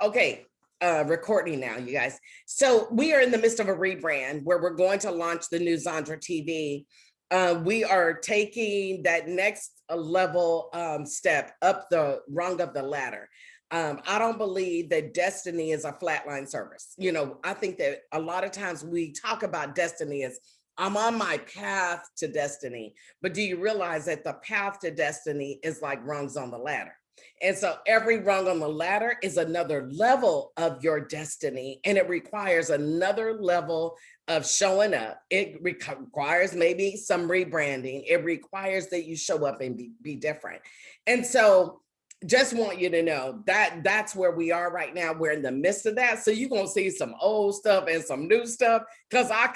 Okay, recording now, you guys. So we are in the midst of a rebrand where we're going to launch the new Zandra TV. We are taking that next level step up the rung of the ladder. I don't believe that destiny is a flatline service. You know, I think that a lot of times we talk about destiny as I'm on my path to destiny, but do you realize that the path to destiny is like rungs on the ladder? And so every rung on the ladder is another level of your destiny, and it requires another level of showing up. It requires maybe some rebranding. It requires that you show up and be different. And so just want you to know that that's where we are right now. We're in the midst of that. So you're going to see some old stuff and some new stuff because I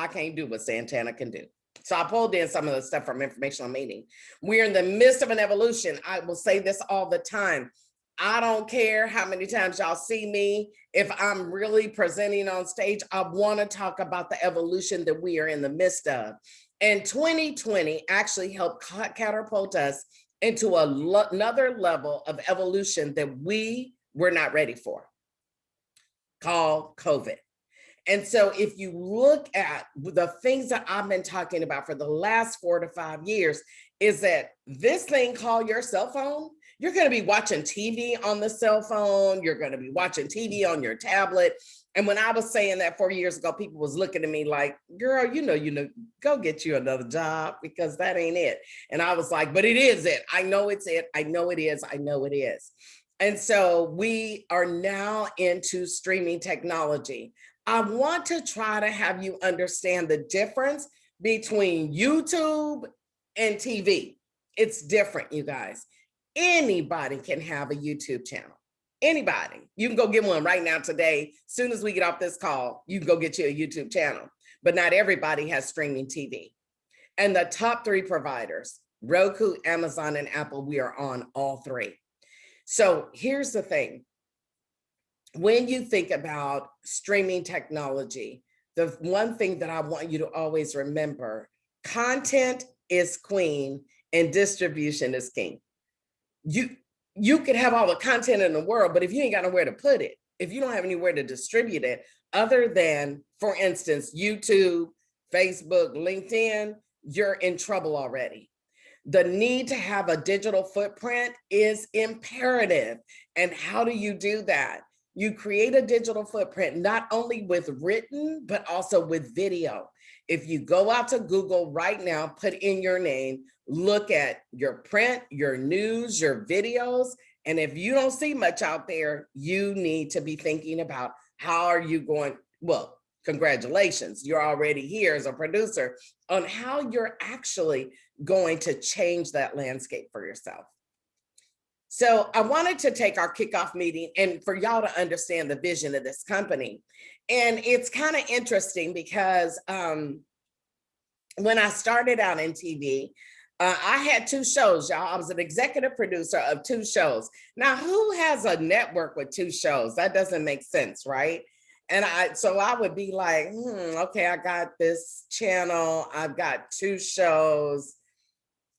can't do what Santana can do. So I pulled in some of the stuff from Informational Meeting. We're in the midst of an evolution. I will say this all the time. I don't care how many times y'all see me. If I'm really presenting on stage, I want to talk about the evolution that we are in the midst of. And 2020 actually helped catapult us into another level of evolution that we were not ready for, called COVID. And so if you look at the things that I've been talking about for the last 4 to 5 years, is that this thing called your cell phone, you're going to be watching TV on the cell phone, you're going to be watching TV on your tablet. And when I was saying that 4 years ago, people was looking at me like, girl, you know, go get you another job because that ain't it. And I was like, but it is it. I know it's it. I know it is. I know it is. And so we are now into streaming technology. I want to try to have you understand the difference between YouTube and TV. It's different, you guys. Anybody can have a YouTube channel. Anybody. You can go get one right now today. As soon as we get off this call, you can go get you a YouTube channel. But not everybody has streaming TV. And the top 3 providers, Roku, Amazon, and Apple, we are on all 3. So here's the thing. When you think about streaming technology, the one thing that I want you to always remember, content is queen and distribution is king. You could have all the content in the world, but if you ain't got nowhere to put it, if you don't have anywhere to distribute it, other than, for instance, YouTube, Facebook, LinkedIn, you're in trouble already. The need to have a digital footprint is imperative. And how do you do that? You create a digital footprint, not only with written, but also with video. If you go out to Google right now, put in your name, look at your print, your news, your videos. And if you don't see much out there, you need to be thinking about how are you going, well, congratulations, you're already here as a producer, on how you're actually going to change that landscape for yourself. So I wanted to take our kickoff meeting and for y'all to understand the vision of this company. And it's kind of interesting because when I started out in TV, I had 2 shows, y'all. I was an executive producer of 2 shows. Now, who has a network with 2 shows? That doesn't make sense, right? And so I would be like, okay, I got this channel, I've got 2 shows,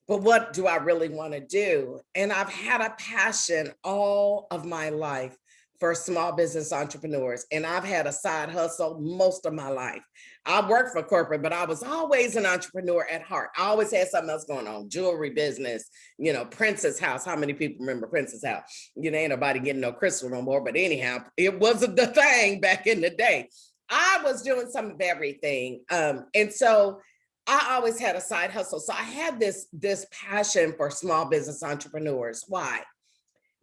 but what do I really want to do? And I've had a passion all of my life for small business entrepreneurs. And I've had a side hustle most of my life. I worked for corporate, but I was always an entrepreneur at heart. I always had something else going on, jewelry business, you know, Princess House. How many people remember Princess House? You know, ain't nobody getting no crystal no more, but anyhow, it wasn't the thing back in the day. I was doing some of everything. And so I always had a side hustle. So I had this passion for small business entrepreneurs. Why?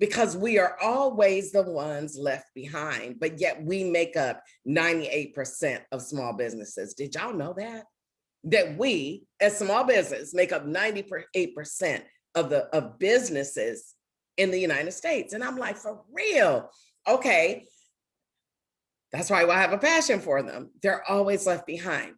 Because we are always the ones left behind, but yet we make up 98% of small businesses. Did y'all know that? That we, as small business, make up 98% of businesses in the United States. And I'm like, for real? Okay. That's why I have a passion for them. They're always left behind.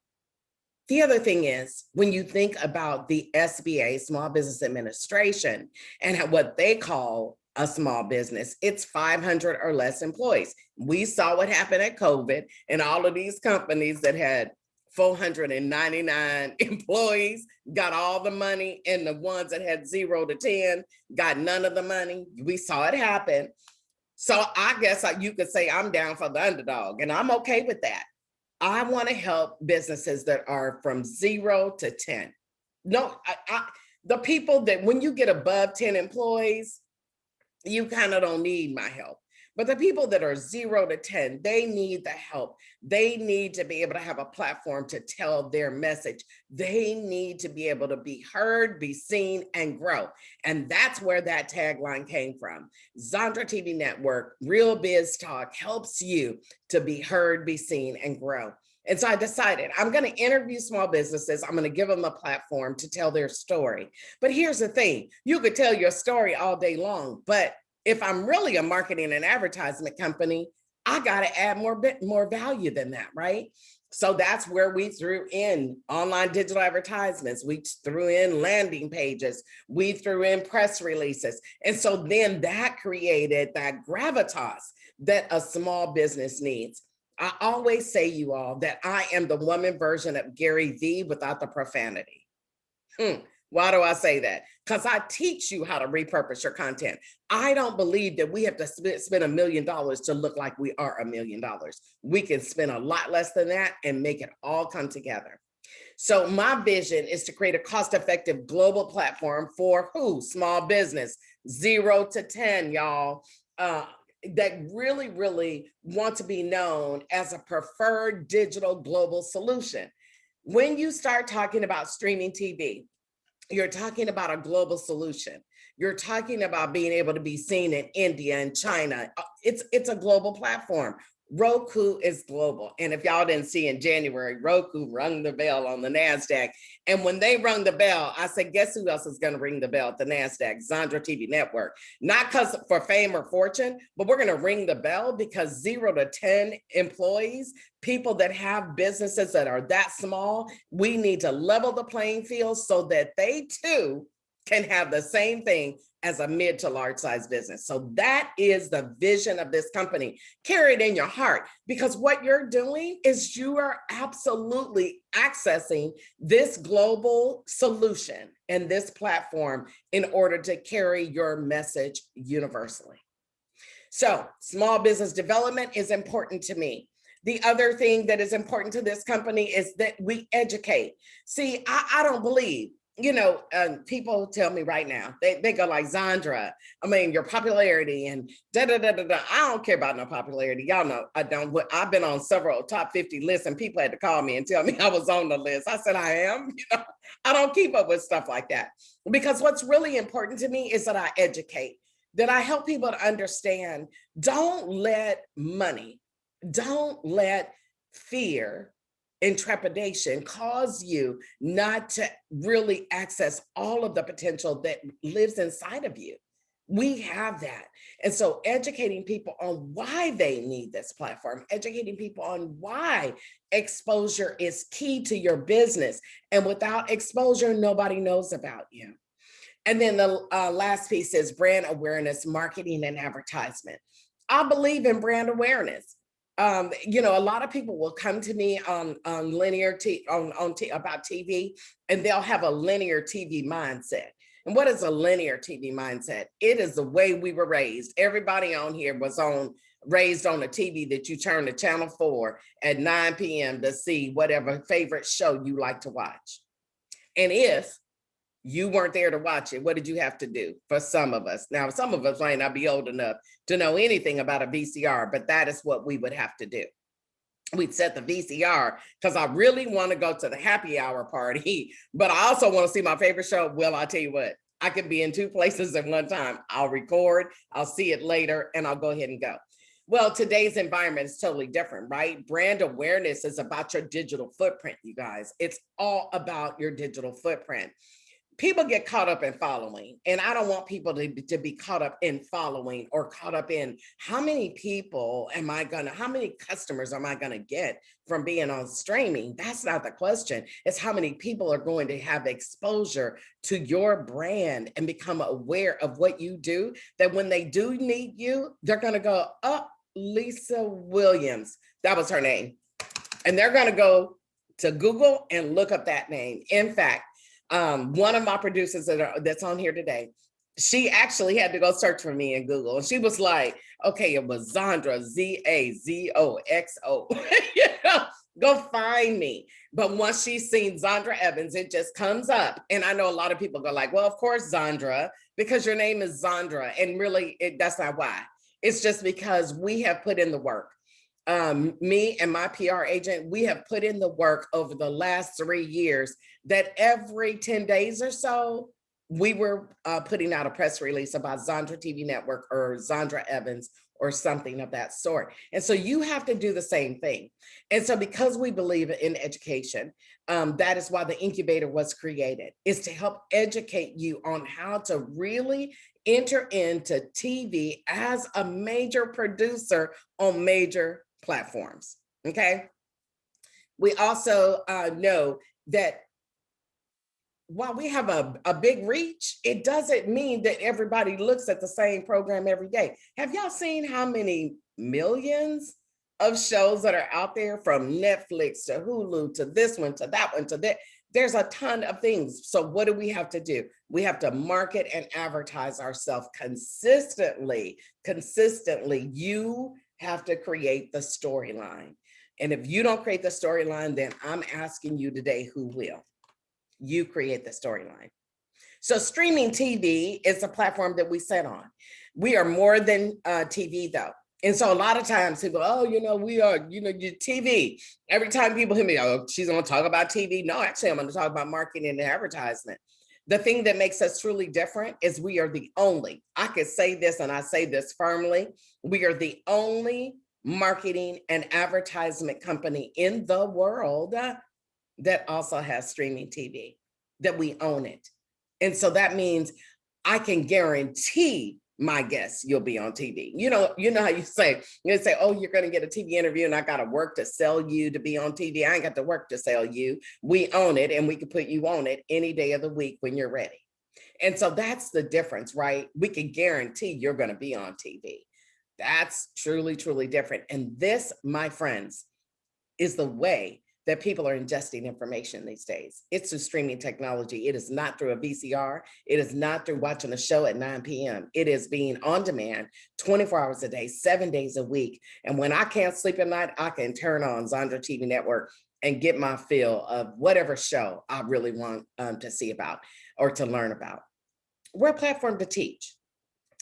The other thing is, when you think about the SBA, Small Business Administration, and what they call a small business, it's 500 or less employees. We saw what happened at COVID, and all of these companies that had 499 employees got all the money, and the ones that had 0 to 10 got none of the money. We saw it happen. So I guess you could say I'm down for the underdog, and I'm okay with that. I want to help businesses that are from 0 to 10. No, the people that when you get above 10 employees, you kind of don't need my help. But the people that are 0 to 10, they need the help. They need to be able to have a platform to tell their message. They need to be able to be heard, be seen, and grow. And that's where that tagline came from. Zandra TV Network, Real Biz Talk helps you to be heard, be seen, and grow. And so I decided I'm going to interview small businesses. I'm going to give them a platform to tell their story. But here's the thing, you could tell your story all day long, but if I'm really a marketing and advertisement company, I got to add more value than that, right? So that's where we threw in online digital advertisements. We threw in landing pages. We threw in press releases. And so then that created that gravitas that a small business needs. I always say, you all, that I am the woman version of Gary Vee without the profanity. Why do I say that? Because I teach you how to repurpose your content. I don't believe that we have to spend $1 million to look like we are $1 million. We can spend a lot less than that and make it all come together. So my vision is to create a cost-effective global platform for who? Small business, 0 to 10, y'all. That really, really want to be known as a preferred digital global solution. When you start talking about streaming TV, you're talking about a global solution. You're talking about being able to be seen in India and China. It's a global platform. Roku is global. And if y'all didn't see in January, Roku rung the bell on the NASDAQ. And when they rung the bell, I said, guess who else is going to ring the bell at the NASDAQ? Zandra TV Network. Not because for fame or fortune, but we're going to ring the bell because 0 to 10 employees, people that have businesses that are that small, we need to level the playing field so that they too can have the same thing as a mid to large size business. So that is the vision of this company. Carry it in your heart, because what you're doing is you are absolutely accessing this global solution and this platform in order to carry your message universally. So small business development is important to me. The other thing that is important to this company is that we educate. See, I don't believe, people tell me right now, they go like, Zandra, your popularity and da-da-da-da-da. I don't care about no popularity. Y'all know I don't. I've been on several top 50 lists and people had to call me and tell me I was on the list. I said, I am. I don't keep up with stuff like that, because what's really important to me is that I educate, that I help people to understand. Don't let money, don't let fear and trepidation cause you not to really access all of the potential that lives inside of you. We have that. And so educating people on why they need this platform, educating people on why exposure is key to your business. And without exposure, nobody knows about you. And then the last piece is brand awareness, marketing, and advertisement. I believe in brand awareness. A lot of people will come to me on linear about TV, and they'll have a linear TV mindset. And what is a linear TV mindset? It is the way we were raised. Everybody on here was raised on a TV that you turn to channel 4 at 9 p.m. to see whatever favorite show you like to watch. And if you weren't there to watch it, what did you have to do? For some of us. Now, some of us might not be old enough to know anything about a VCR, but that is what we would have to do. We'd set the VCR because I really want to go to the happy hour party, but I also want to see my favorite show. Well, I'll tell you what, I could be in 2 places at one time. I'll record, I'll see it later, and I'll go ahead and go. Well, today's environment is totally different, right? Brand awareness is about your digital footprint, you guys. It's all about your digital footprint. People get caught up in following, and I don't want people to be caught up in following or caught up in how many customers am I gonna get from being on streaming? That's not the question. It's how many people are going to have exposure to your brand and become aware of what you do, that when they do need you, they're gonna go, oh, Lisa Williams, that was her name. And they're gonna go to Google and look up that name. In fact, one of my producers that's on here today, she actually had to go search for me in Google. And she was like, okay, it was Zandra, Zazoxo. You know, go find me. But once she's seen Zandra Evans, it just comes up. And I know a lot of people go like, well, of course, Zandra, because your name is Zandra. And really, that's not why. It's just because we have put in the work. Me and my PR agent, we have put in the work over the last 3 years that every 10 days or so, we were putting out a press release about Zandra TV Network or Zandra Evans or something of that sort. And so you have to do the same thing. And so because we believe in education, that is why the Incubator was created, is to help educate you on how to really enter into TV as a major producer on major platforms, okay? We also know that while we have a big reach, it doesn't mean that everybody looks at the same program every day. Have y'all seen how many millions of shows that are out there, from Netflix to Hulu to this one to that one to that? There's a ton of things. So what do we have to do? We have to market and advertise ourselves consistently. You have to create the storyline. And if you don't create the storyline, then I'm asking you today, who will? You create the storyline. So streaming TV is a platform that we sit on. We are more than TV though. And so a lot of times people, oh, we are, your TV. Every time people hear me, oh, she's gonna talk about TV. No, actually, I'm gonna talk about marketing and advertisement. The thing that makes us truly different is we are the only, I could say this and I say this firmly, we are the only marketing and advertisement company in the world that also has streaming TV, that we own it. And so that means I can guarantee my guests you'll be on TV. You know how you say, oh, you're going to get a TV interview and I got to work to sell you to be on TV. I ain't got to work to sell you. We own it and we can put you on it any day of the week when you're ready. And so that's the difference, right? We can guarantee you're going to be on TV. That's truly, truly different. And this, my friends, is the way that people are ingesting information these days. It's through streaming technology. It is not through a VCR. It is not through watching a show at 9 p.m. It is being on demand 24 hours a day, 7 days a week. And when I can't sleep at night, I can turn on Zandra TV Network and get my fill of whatever show I really want to see about or to learn about. We're a platform to teach.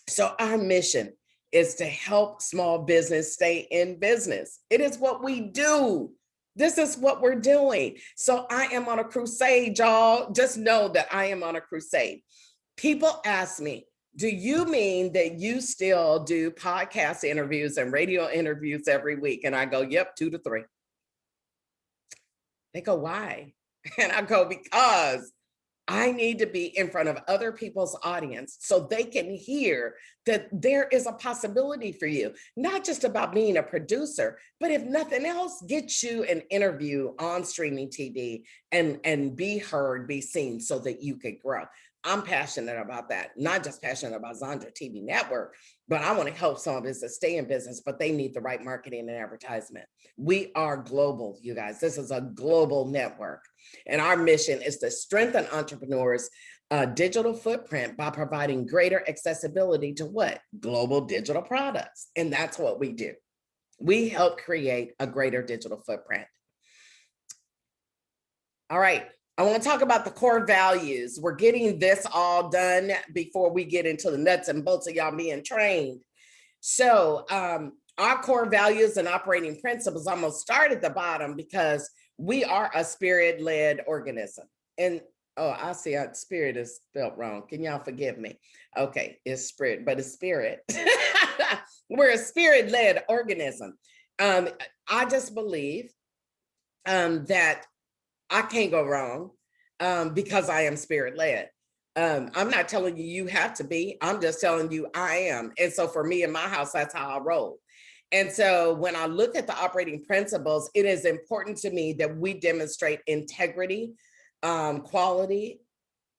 So our mission is to help small business stay in business. It is what we do. This is what we're doing. So I am on a crusade, y'all. Just know that I am on a crusade. People ask me, do you mean that you still do podcast interviews and radio interviews every week? And I go, yep, 2 to 3. They go, why? And I go, because I need to be in front of other people's audience so they can hear that there is a possibility for you, not just about being a producer, but if nothing else, get you an interview on streaming TV and be heard, be seen so that you could grow. I'm passionate about that, not just passionate about Zandra TV Network, but I want to help small business stay in business, but they need the right marketing and advertisement. We are global, you guys. This is a global network. And our mission is to strengthen entrepreneurs' digital footprint by providing greater accessibility to what? Global digital products. And that's what we do. We help create a greater digital footprint. All right. I want to talk about the core values. We're getting this all done before we get into the nuts and bolts of y'all being trained. So our core values and operating principles, I'm going to start at the bottom because we are a spirit-led organism. And I see spirit is spelled wrong. Can y'all forgive me? Okay, it's spirit, but it's spirit. We're a spirit-led organism. I just believe that I can't go wrong because I am spirit-led. I'm not telling you you have to be. I'm just telling you I am. And so for me in my house, that's how I roll. And so when I look at the operating principles, it is important to me that we demonstrate integrity, quality,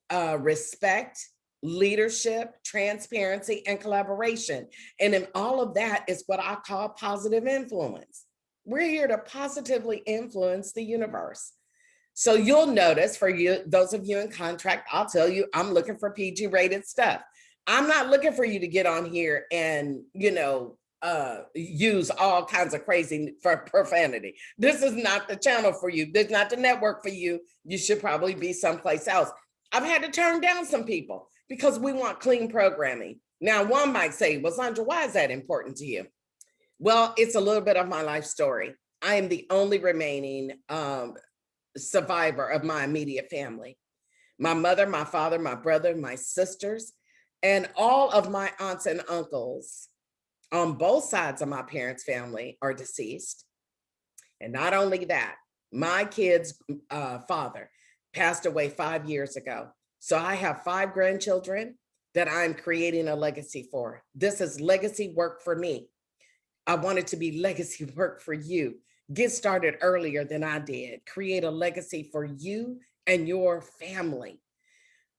respect, leadership, transparency, and collaboration. And in all of that is what I call positive influence. We're here to positively influence the universe. So you'll notice, for you, those of you in contract, I'll tell you, I'm looking for PG rated stuff. I'm not looking for you to get on here and, use all kinds of crazy for profanity. This is not the channel for you. This is not the network for you. You should probably be someplace else. I've had to turn down some people because we want clean programming. Now, one might say, well, Sandra, why is that important to you? Well, it's a little bit of my life story. I am the only remaining survivor of my immediate family. My mother, my father, my brother, my sisters, and all of my aunts and uncles on both sides of my parents' family are deceased. And not only that, my kid's father passed away 5 years ago. So I have 5 grandchildren that I'm creating a legacy for. This is legacy work for me. I want it to be legacy work for you. Get started earlier than I did. Create a legacy for you and your family.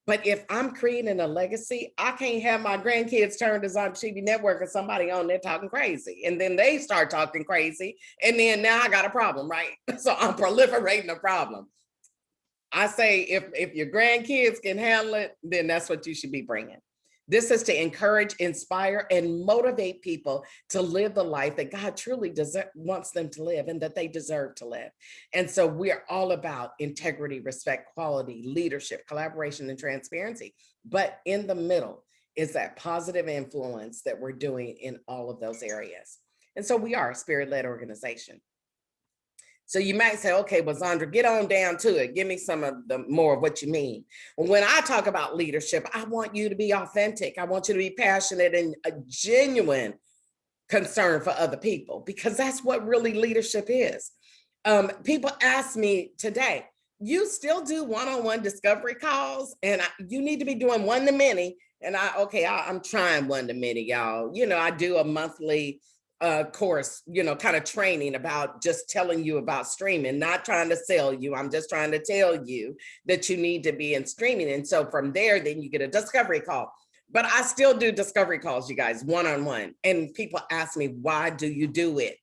But if I'm creating a legacy, I can't have my grandkids turn to Zonda TV Network and somebody on there talking crazy. And then they start talking crazy. And then now I got a problem, right? So I'm proliferating a problem. I say if your grandkids can handle it, then that's what you should be bringing. This is to encourage, inspire, and motivate people to live the life that God truly wants them to live and that they deserve to live. And so we're all about integrity, respect, quality, leadership, collaboration, and transparency. But in the middle is that positive influence that we're doing in all of those areas. And so we are a spirit-led organization. So you might say, okay, well, Zandra, get on down to it. Give me some of the more of what you mean. When I talk about leadership, I want you to be authentic. I want you to be passionate and a genuine concern for other people, because that's what really leadership is. People ask me today, you still do one-on-one discovery calls, and you need to be doing one-to-many. And I'm trying one-to-many, y'all. I do a monthly course, kind of training about just telling you about streaming, not trying to sell you. I'm just trying to tell you that you need to be in streaming. And so from there, then you get a discovery call. But I still do discovery calls, you guys, one-on-one. And people ask me, why do you do it?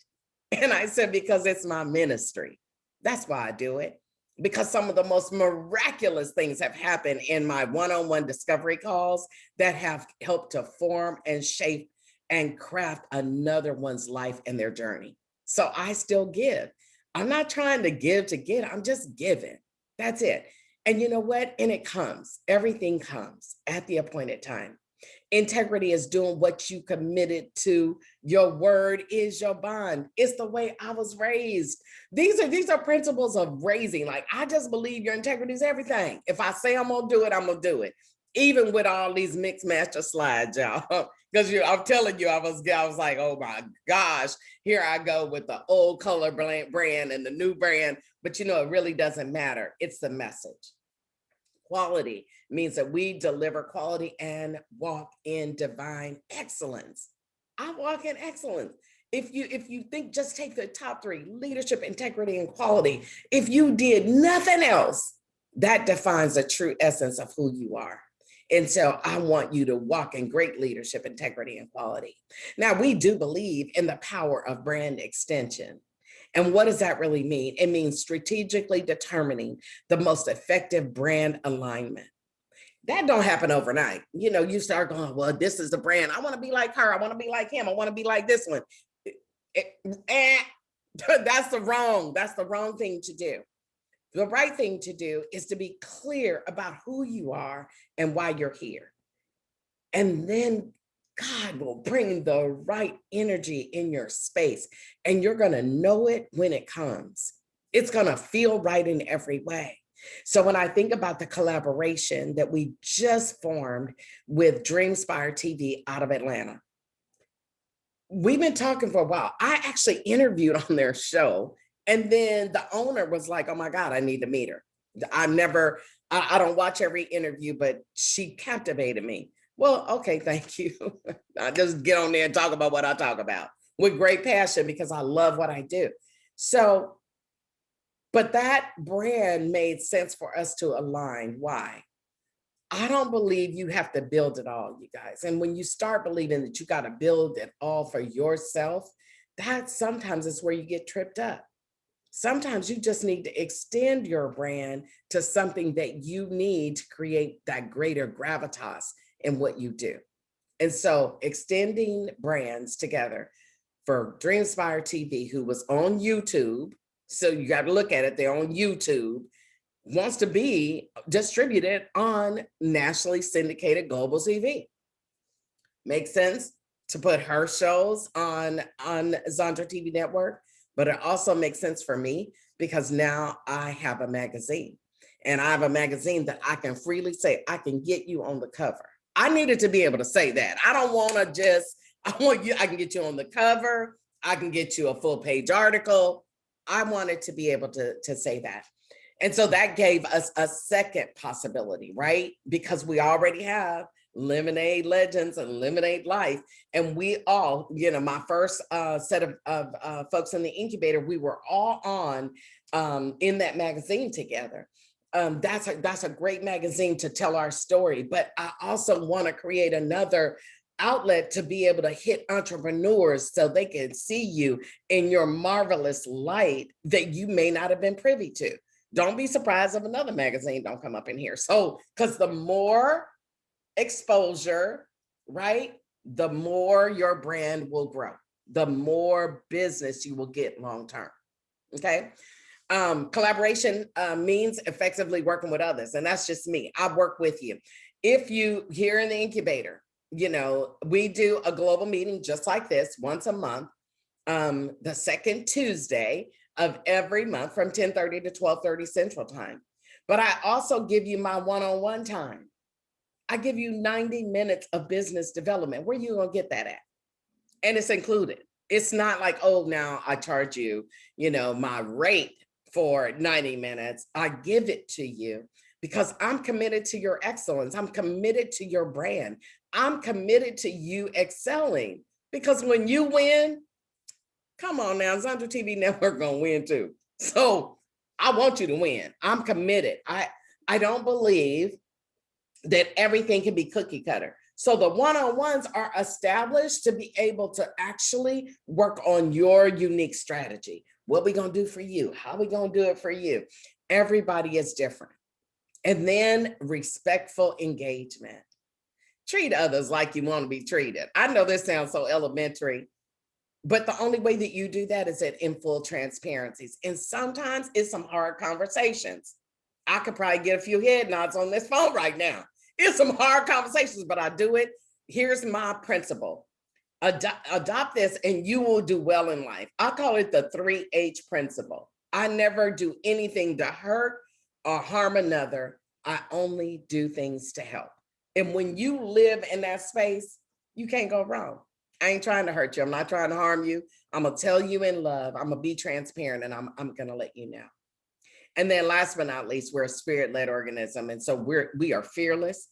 And I said, because it's my ministry. That's why I do it. Because some of the most miraculous things have happened in my one-on-one discovery calls that have helped to form and shape and craft another one's life and their journey. So I still give. I'm not trying to give to get, I'm just giving. That's it. And you know what? And it comes, everything comes at the appointed time. Integrity is doing what you committed to. Your word is your bond. It's the way I was raised. These are principles of raising. Like, I just believe your integrity is everything. If I say I'm gonna do it, I'm gonna do it. Even with all these mixed master slides, y'all. Because I'm telling you, I was like, oh my gosh, here I go with the old color brand and the new brand. But it really doesn't matter. It's the message. Quality means that we deliver quality and walk in divine excellence. I walk in excellence. If you think, just take the top 3: leadership, integrity, and quality. If you did nothing else, that defines the true essence of who you are. And so I want you to walk in great leadership, integrity, and quality. Now, we do believe in the power of brand extension. And what does that really mean? It means strategically determining the most effective brand alignment. That don't happen overnight. You start going, well, this is the brand. I want to be like her. I want to be like him. I want to be like this one. That's the wrong thing to do. The right thing to do is to be clear about who you are and why you're here. And then God will bring the right energy in your space, and you're going to know it when it comes. It's going to feel right in every way. So when I think about the collaboration that we just formed with Dreamspire TV out of Atlanta, we've been talking for a while. I actually interviewed on their show, and then the owner was like, oh my God, I need to meet her. I don't watch every interview, but she captivated me. Well, okay, thank you. I just get on there and talk about what I talk about with great passion because I love what I do. So, but that brand made sense for us to align. Why? I don't believe you have to build it all, you guys. And when you start believing that you got to build it all for yourself, that sometimes is where you get tripped up. Sometimes you just need to extend your brand to something that you need to create that greater gravitas in what you do. And so extending brands together for Dreamspire TV, who was on YouTube. So you got to look at it, they're on YouTube, wants to be distributed on nationally syndicated global TV. Makes sense to put her shows on Zandra TV network, but it also makes sense for me because now I have a magazine, and I have a magazine that I can freely say, I can get you on the cover. I needed to be able to say that. I don't want to just, I want you, I can get you on the cover. I can get you a full page article. I wanted to be able to say that. And so that gave us a second possibility, right? Because we already have Lemonade Legends and Lemonade Life. And we all, you know, my first set of folks in the incubator, we were all on in that magazine together. That's a great magazine to tell our story. But I also want to create another outlet to be able to hit entrepreneurs so they can see you in your marvelous light that you may not have been privy to. Don't be surprised if another magazine don't come up in here. So, because the more exposure, right, the more your brand will grow, the more business you will get long term. Okay. Collaboration means effectively working with others. And that's just me. I work with you. If you here in the incubator, you know, we do a global meeting just like this once a month, the second Tuesday of every month from 10:30 to 12:30 Central Time. But I also give you my one-on-one time. I give you 90 minutes of business development. Where you gonna get that at? And it's included. It's not like, oh, now I charge you, you know, my rate for 90 minutes. I give it to you because I'm committed to your excellence. I'm committed to your brand. I'm committed to you excelling, because when you win, come on now, Zandra TV Network gonna win too. So I want you to win. I'm committed. I don't believe that everything can be cookie cutter. So the one-on-ones are established to be able to actually work on your unique strategy. What we gonna do for you? How we gonna do it for you? Everybody is different. And then respectful engagement. Treat others like you want to be treated. I know this sounds so elementary, but the only way that you do that is in full transparencies. And sometimes it's some hard conversations. I could probably get a few head nods on this phone right now. It's some hard conversations, but I do it. Here's my principle. Adopt this and you will do well in life. I call it the 3H principle. I never do anything to hurt or harm another. I only do things to help. And when you live in that space, you can't go wrong. I ain't trying to hurt you. I'm not trying to harm you. I'm gonna tell you in love. I'm gonna be transparent, and I'm gonna let you know. And then last but not least, we're a spirit-led organism. And so we are fearless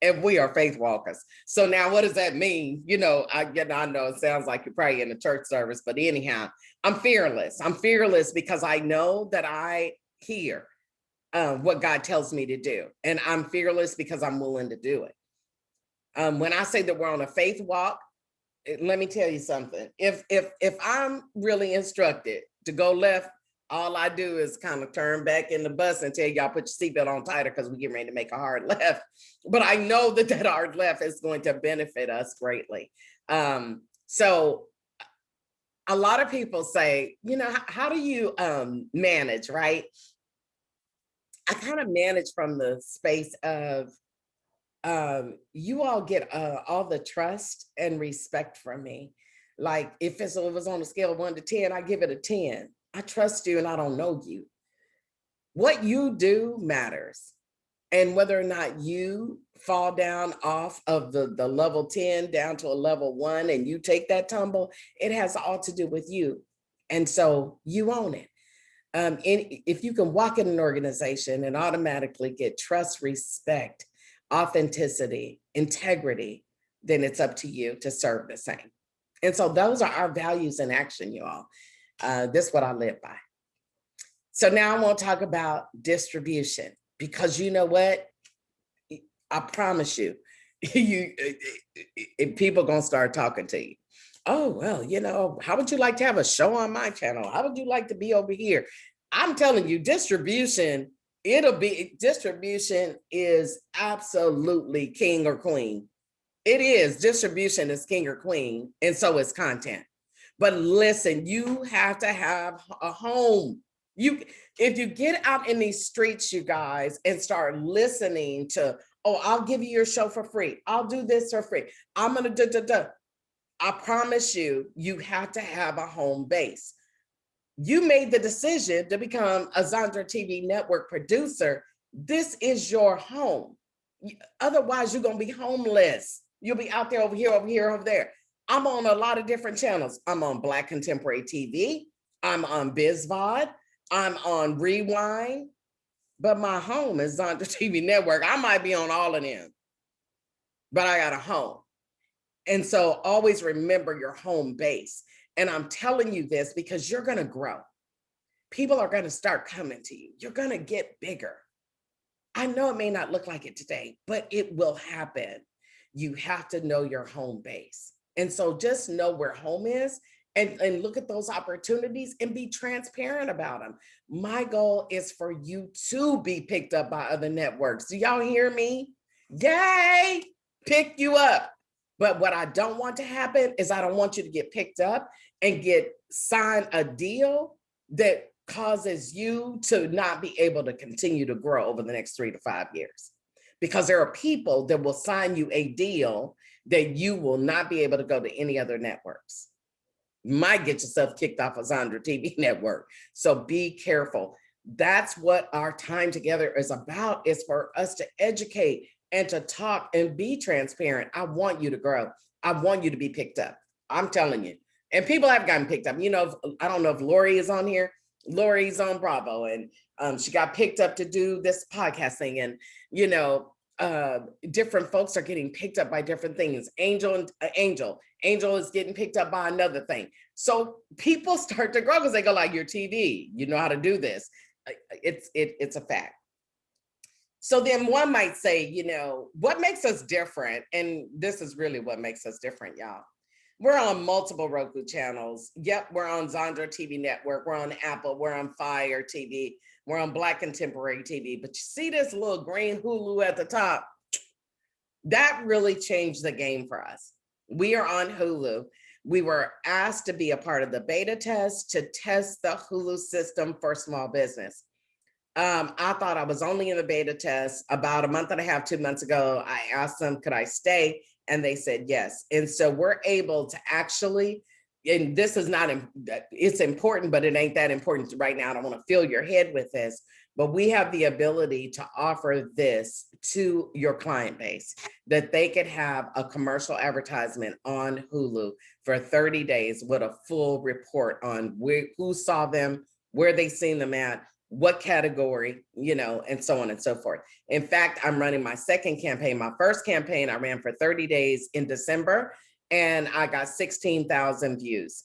and we are faith walkers. So now what does that mean? You know, I know it sounds like you're probably in a church service, but anyhow, I'm fearless. I'm fearless because I know that I hear what God tells me to do. And I'm fearless because I'm willing to do it. When I say that we're on a faith walk, let me tell you something. If I'm really instructed to go left, all I do is kind of turn back in the bus and tell y'all put your seatbelt on tighter because we're getting ready to make a hard left. But I know that that hard left is going to benefit us greatly. So a lot of people say, you know, how do you manage, right? I kind of manage from the space of you all get all the trust and respect from me. Like if it was on a scale of 1 to 10, I give it a 10. I trust you and I don't know you. What you do matters. And whether or not you fall down off of the level 10 down to a level 1 and you take that tumble, it has all to do with you. And so you own it. If you can walk in an organization and automatically get trust, respect, authenticity, integrity, then it's up to you to serve the same. And so those are our values in action, you all. This is what I live by. So now I want to talk about distribution, because you know what? I promise you, people gonna start talking to you. Oh, well, you know, how would you like to have a show on my channel? How would you like to be over here? I'm telling you, distribution is absolutely king or queen. It is. Distribution is king or queen, and so is content. But listen, you have to have a home. If you get out in these streets, you guys, and start listening to, oh, I'll give you your show for free. I'll do this for free. I'm gonna do. I promise you, you have to have a home base. You made the decision to become a Zandra TV network producer. This is your home. Otherwise, you're gonna be homeless. You'll be out there, over here, over here, over there. I'm on a lot of different channels. I'm on Black Contemporary TV. I'm on BizVod. I'm on Rewind. But my home is Zandra TV Network. I might be on all of them, but I got a home. And so always remember your home base. And I'm telling you this because you're going to grow. People are going to start coming to you. You're going to get bigger. I know it may not look like it today, but it will happen. You have to know your home base. And so just know where home is and look at those opportunities and be transparent about them. My goal is for you to be picked up by other networks. Do y'all hear me? Yay! Pick you up. But what I don't want to happen is I don't want you to get picked up and get signed a deal that causes you to not be able to continue to grow over the next 3 to 5 years. Because there are people that will sign you a deal that you will not be able to go to any other networks. You might get yourself kicked off of Zandra TV network. So be careful. That's what our time together is about, is for us to educate and to talk and be transparent. I want you to grow. I want you to be picked up. I'm telling you. And people have gotten picked up. You know, I don't know if Lori is on here. Lori's on Bravo, and she got picked up to do this podcast thing. And, you know, different folks are getting picked up by different things. Angel is getting picked up by another thing. So people start to grow because they go like, your TV, you know how to do this. It's a fact. So then one might say, you know, what makes us different? And this is really what makes us different, y'all. We're on multiple Roku channels. Yep, we're on Zandra TV Network. We're on Apple. We're on Fire TV. We're on Black Contemporary TV. But you see this little green Hulu at the top? That really changed the game for us. We are on Hulu. We were asked to be a part of the beta test to test the Hulu system for small business. I thought I was only in the beta test. About a month and a half, 2 months ago, I asked them, could I stay? And they said yes. And so we're able to actually, and this is not, it's important, but it ain't that important right now. I don't want to fill your head with this, but we have the ability to offer this to your client base, that they could have a commercial advertisement on Hulu for 30 days with a full report on who saw them, where they seen them at, what category, you know, and so on and so forth. In fact, I'm running my second campaign. My first campaign I ran for 30 days in December, and I got 16,000 views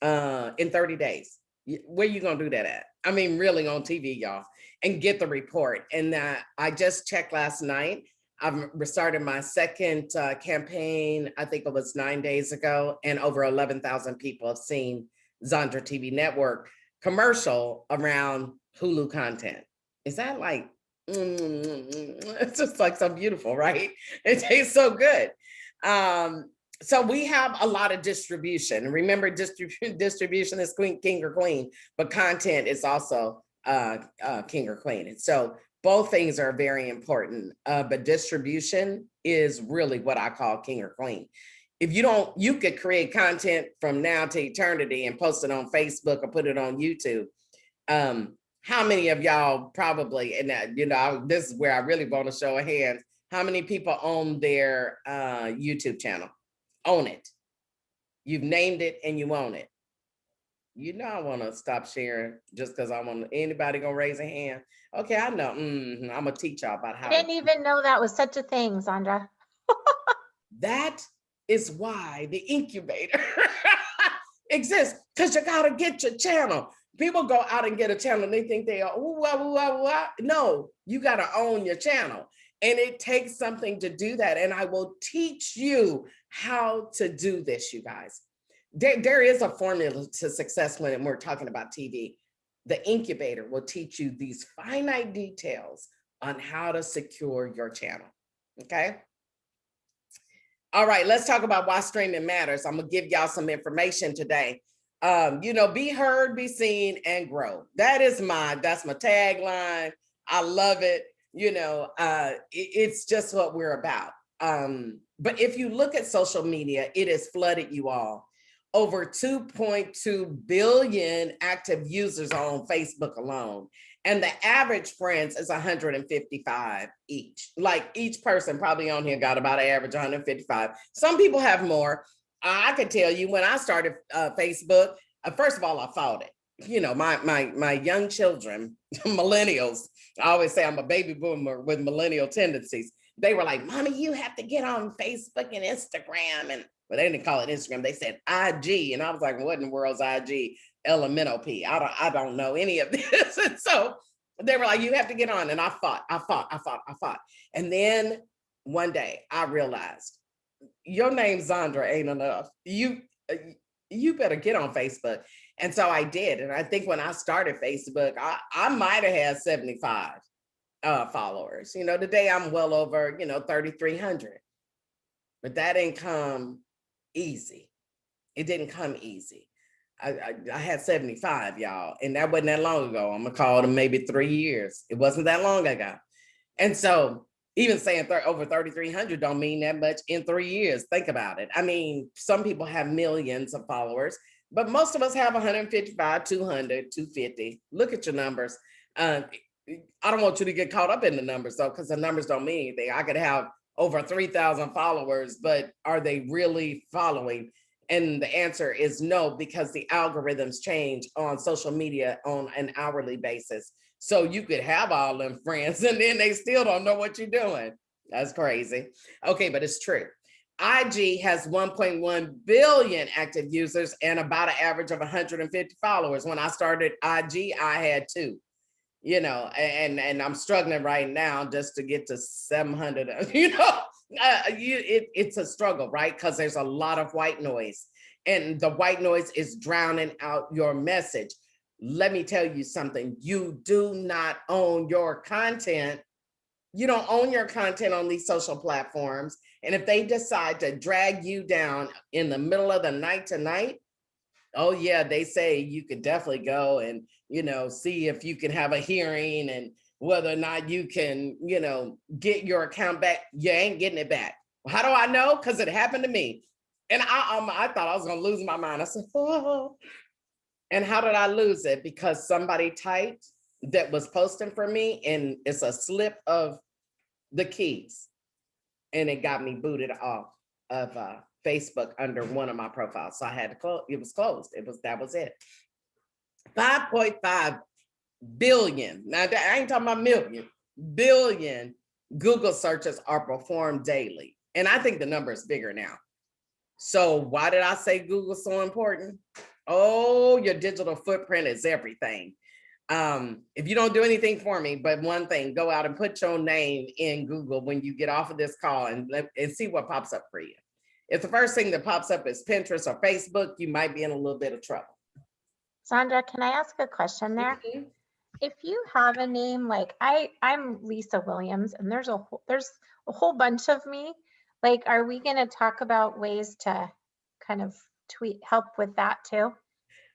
in 30 days. Where you gonna do that at? I mean, really on TV, y'all, and get the report. And I just checked last night. I've restarted my second campaign, I think it was 9 days ago, and over 11,000 people have seen Zandra TV Network commercial around Hulu content. Is that like, it's just like so beautiful, right? It tastes so good. So we have a lot of distribution. Remember, distribution is king or queen, but content is also king or queen. And so both things are very important, but distribution is really what I call king or queen. If you don't, you could create content from now to eternity and post it on Facebook or put it on YouTube. How many of y'all probably, and you know, this is where I really want to show a hand, how many people own their YouTube channel? Own it. You've named it and you own it. You know, I want to stop sharing just because I want anybody gonna raise a hand. Okay, I know. I'm gonna teach y'all about how. I didn't even know that was such a thing, Zandra. That is why the incubator exists, because you gotta get your channel. People go out and get a channel and they think they are, ooh, wah, ooh, wah, wah. No, you gotta own your channel. And it takes something to do that. And I will teach you how to do this, you guys. There is a formula to success when we're talking about TV. The incubator will teach you these finite details on how to secure your channel, okay? All right, let's talk about why streaming matters. I'm gonna give y'all some information today. Be heard, be seen, and grow. That's my tagline. I love it. It's just what we're about. But if you look at social media, it has flooded you all. Over 2.2 billion active users on Facebook alone. And the average friends is 155 each. Like each person probably on here got about an average 155. Some people have more. I could tell you when I started Facebook, first of all, I fought it. My young children, millennials, I always say I'm a baby boomer with millennial tendencies. They were like, Mommy, you have to get on Facebook and Instagram. And well, they didn't call it Instagram. They said IG. And I was like, what in the world's IG? Elemental P. I don't know any of this. And so they were like, you have to get on. And I fought. And then one day I realized your name Zandra ain't enough. You better get on Facebook. And so I did. And I think when I started Facebook, I might have had 75 followers. Today I'm well over, 3,300. But that didn't come easy. It didn't come easy. I had 75, y'all, and that wasn't that long ago. I'm gonna call them maybe 3 years. It wasn't that long ago. And so even saying over 3,300 don't mean that much in 3 years. Think about it. I mean, some people have millions of followers, but most of us have 155, 200, 250. Look at your numbers. I don't want you to get caught up in the numbers though, because the numbers don't mean anything. I could have over 3,000 followers, but are they really following? And the answer is no, because the algorithms change on social media on an hourly basis. So you could have all them friends and then they still don't know what you're doing. That's crazy. Okay, but it's true. IG has 1.1 billion active users and about an average of 150 followers. When I started IG, I had 2. And I'm struggling right now just to get to 700, it's a struggle, right? Because there's a lot of white noise and the white noise is drowning out your message. Let me tell you something. You do not own your content. You don't own your content on these social platforms. And if they decide to drag you down in the middle of the night tonight, oh yeah, they say you could definitely go and, see if you can have a hearing and whether or not you can, get your account back. You ain't getting it back. How do I know? Because it happened to me. And I thought I was going to lose my mind. I said, oh. And how did I lose it? Because somebody typed that was posting for me and it's a slip of the keys. And it got me booted off of Facebook under one of my profiles. So I had to close. It was closed. That was it. 5.5 billion. Now I ain't talking about million, billion Google searches are performed daily. And I think the number is bigger now. So why did I say Google's so important? Oh, your digital footprint is everything. If you don't do anything for me, but one thing, go out and put your name in Google when you get off of this call and see what pops up for you. If the first thing that pops up is Pinterest or Facebook, you might be in a little bit of trouble. Sandra, can I ask a question there? Mm-hmm. If you have a name like I'm Lisa Williams, and there's a whole bunch of me. Like, are we going to talk about ways to kind of help with that too?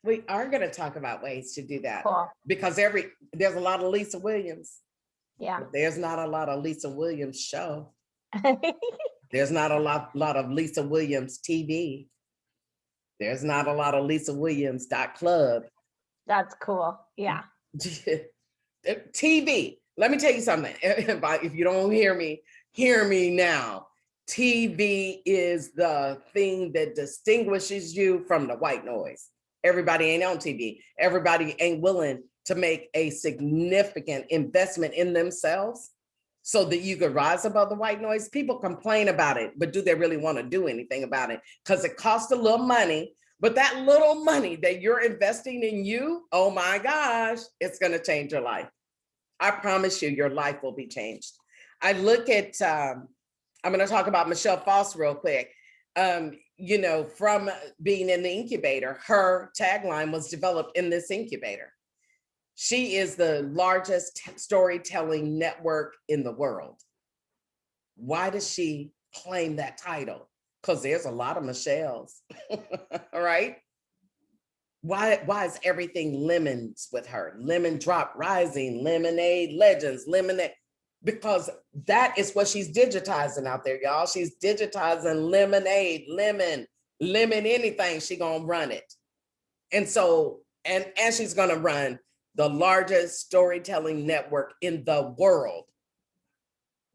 We are going to talk about ways to do that. Cool. Because there's a lot of Lisa Williams. Yeah. But there's not a lot of Lisa Williams show. There's not a lot of Lisa Williams TV. There's not a lot of Lisa Williams .club. That's cool. Yeah. TV. Let me tell you something. If you don't hear me now. TV is the thing that distinguishes you from the white noise. Everybody ain't on TV. Everybody ain't willing to make a significant investment in themselves so that you could rise above the white noise. People complain about it, but do they really want to do anything about it? Because it costs a little money, but that little money that you're investing in you, oh my gosh, it's going to change your life. I promise you, your life will be changed. I look at, I'm going to talk about Michelle Foss real quick. From being in the incubator, her tagline was developed in this incubator. She is the largest storytelling network in the world. Why does she claim that title? Because there's a lot of Michelles. All right. Why is everything lemons with her? Lemon drop rising, lemonade legends, lemonade. Because that is what she's digitizing out there, y'all. She's digitizing lemonade, lemon anything, she gonna run it. And so, and she's gonna run the largest storytelling network in the world.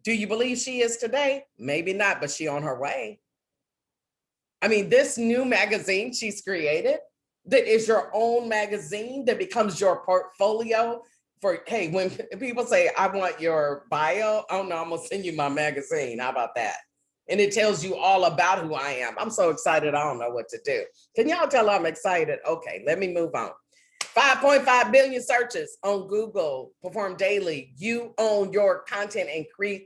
Do you believe she is today? Maybe not, but she on her way. I mean, this new magazine she's created, that is your own magazine, that becomes your portfolio for, hey, when people say, I want your bio, oh no, I'm gonna send you my magazine. How about that? And it tells you all about who I am. I'm so excited, I don't know what to do. Can y'all tell I'm excited? Okay, let me move on. 5.5 billion searches on Google performed daily. You own your content, increase,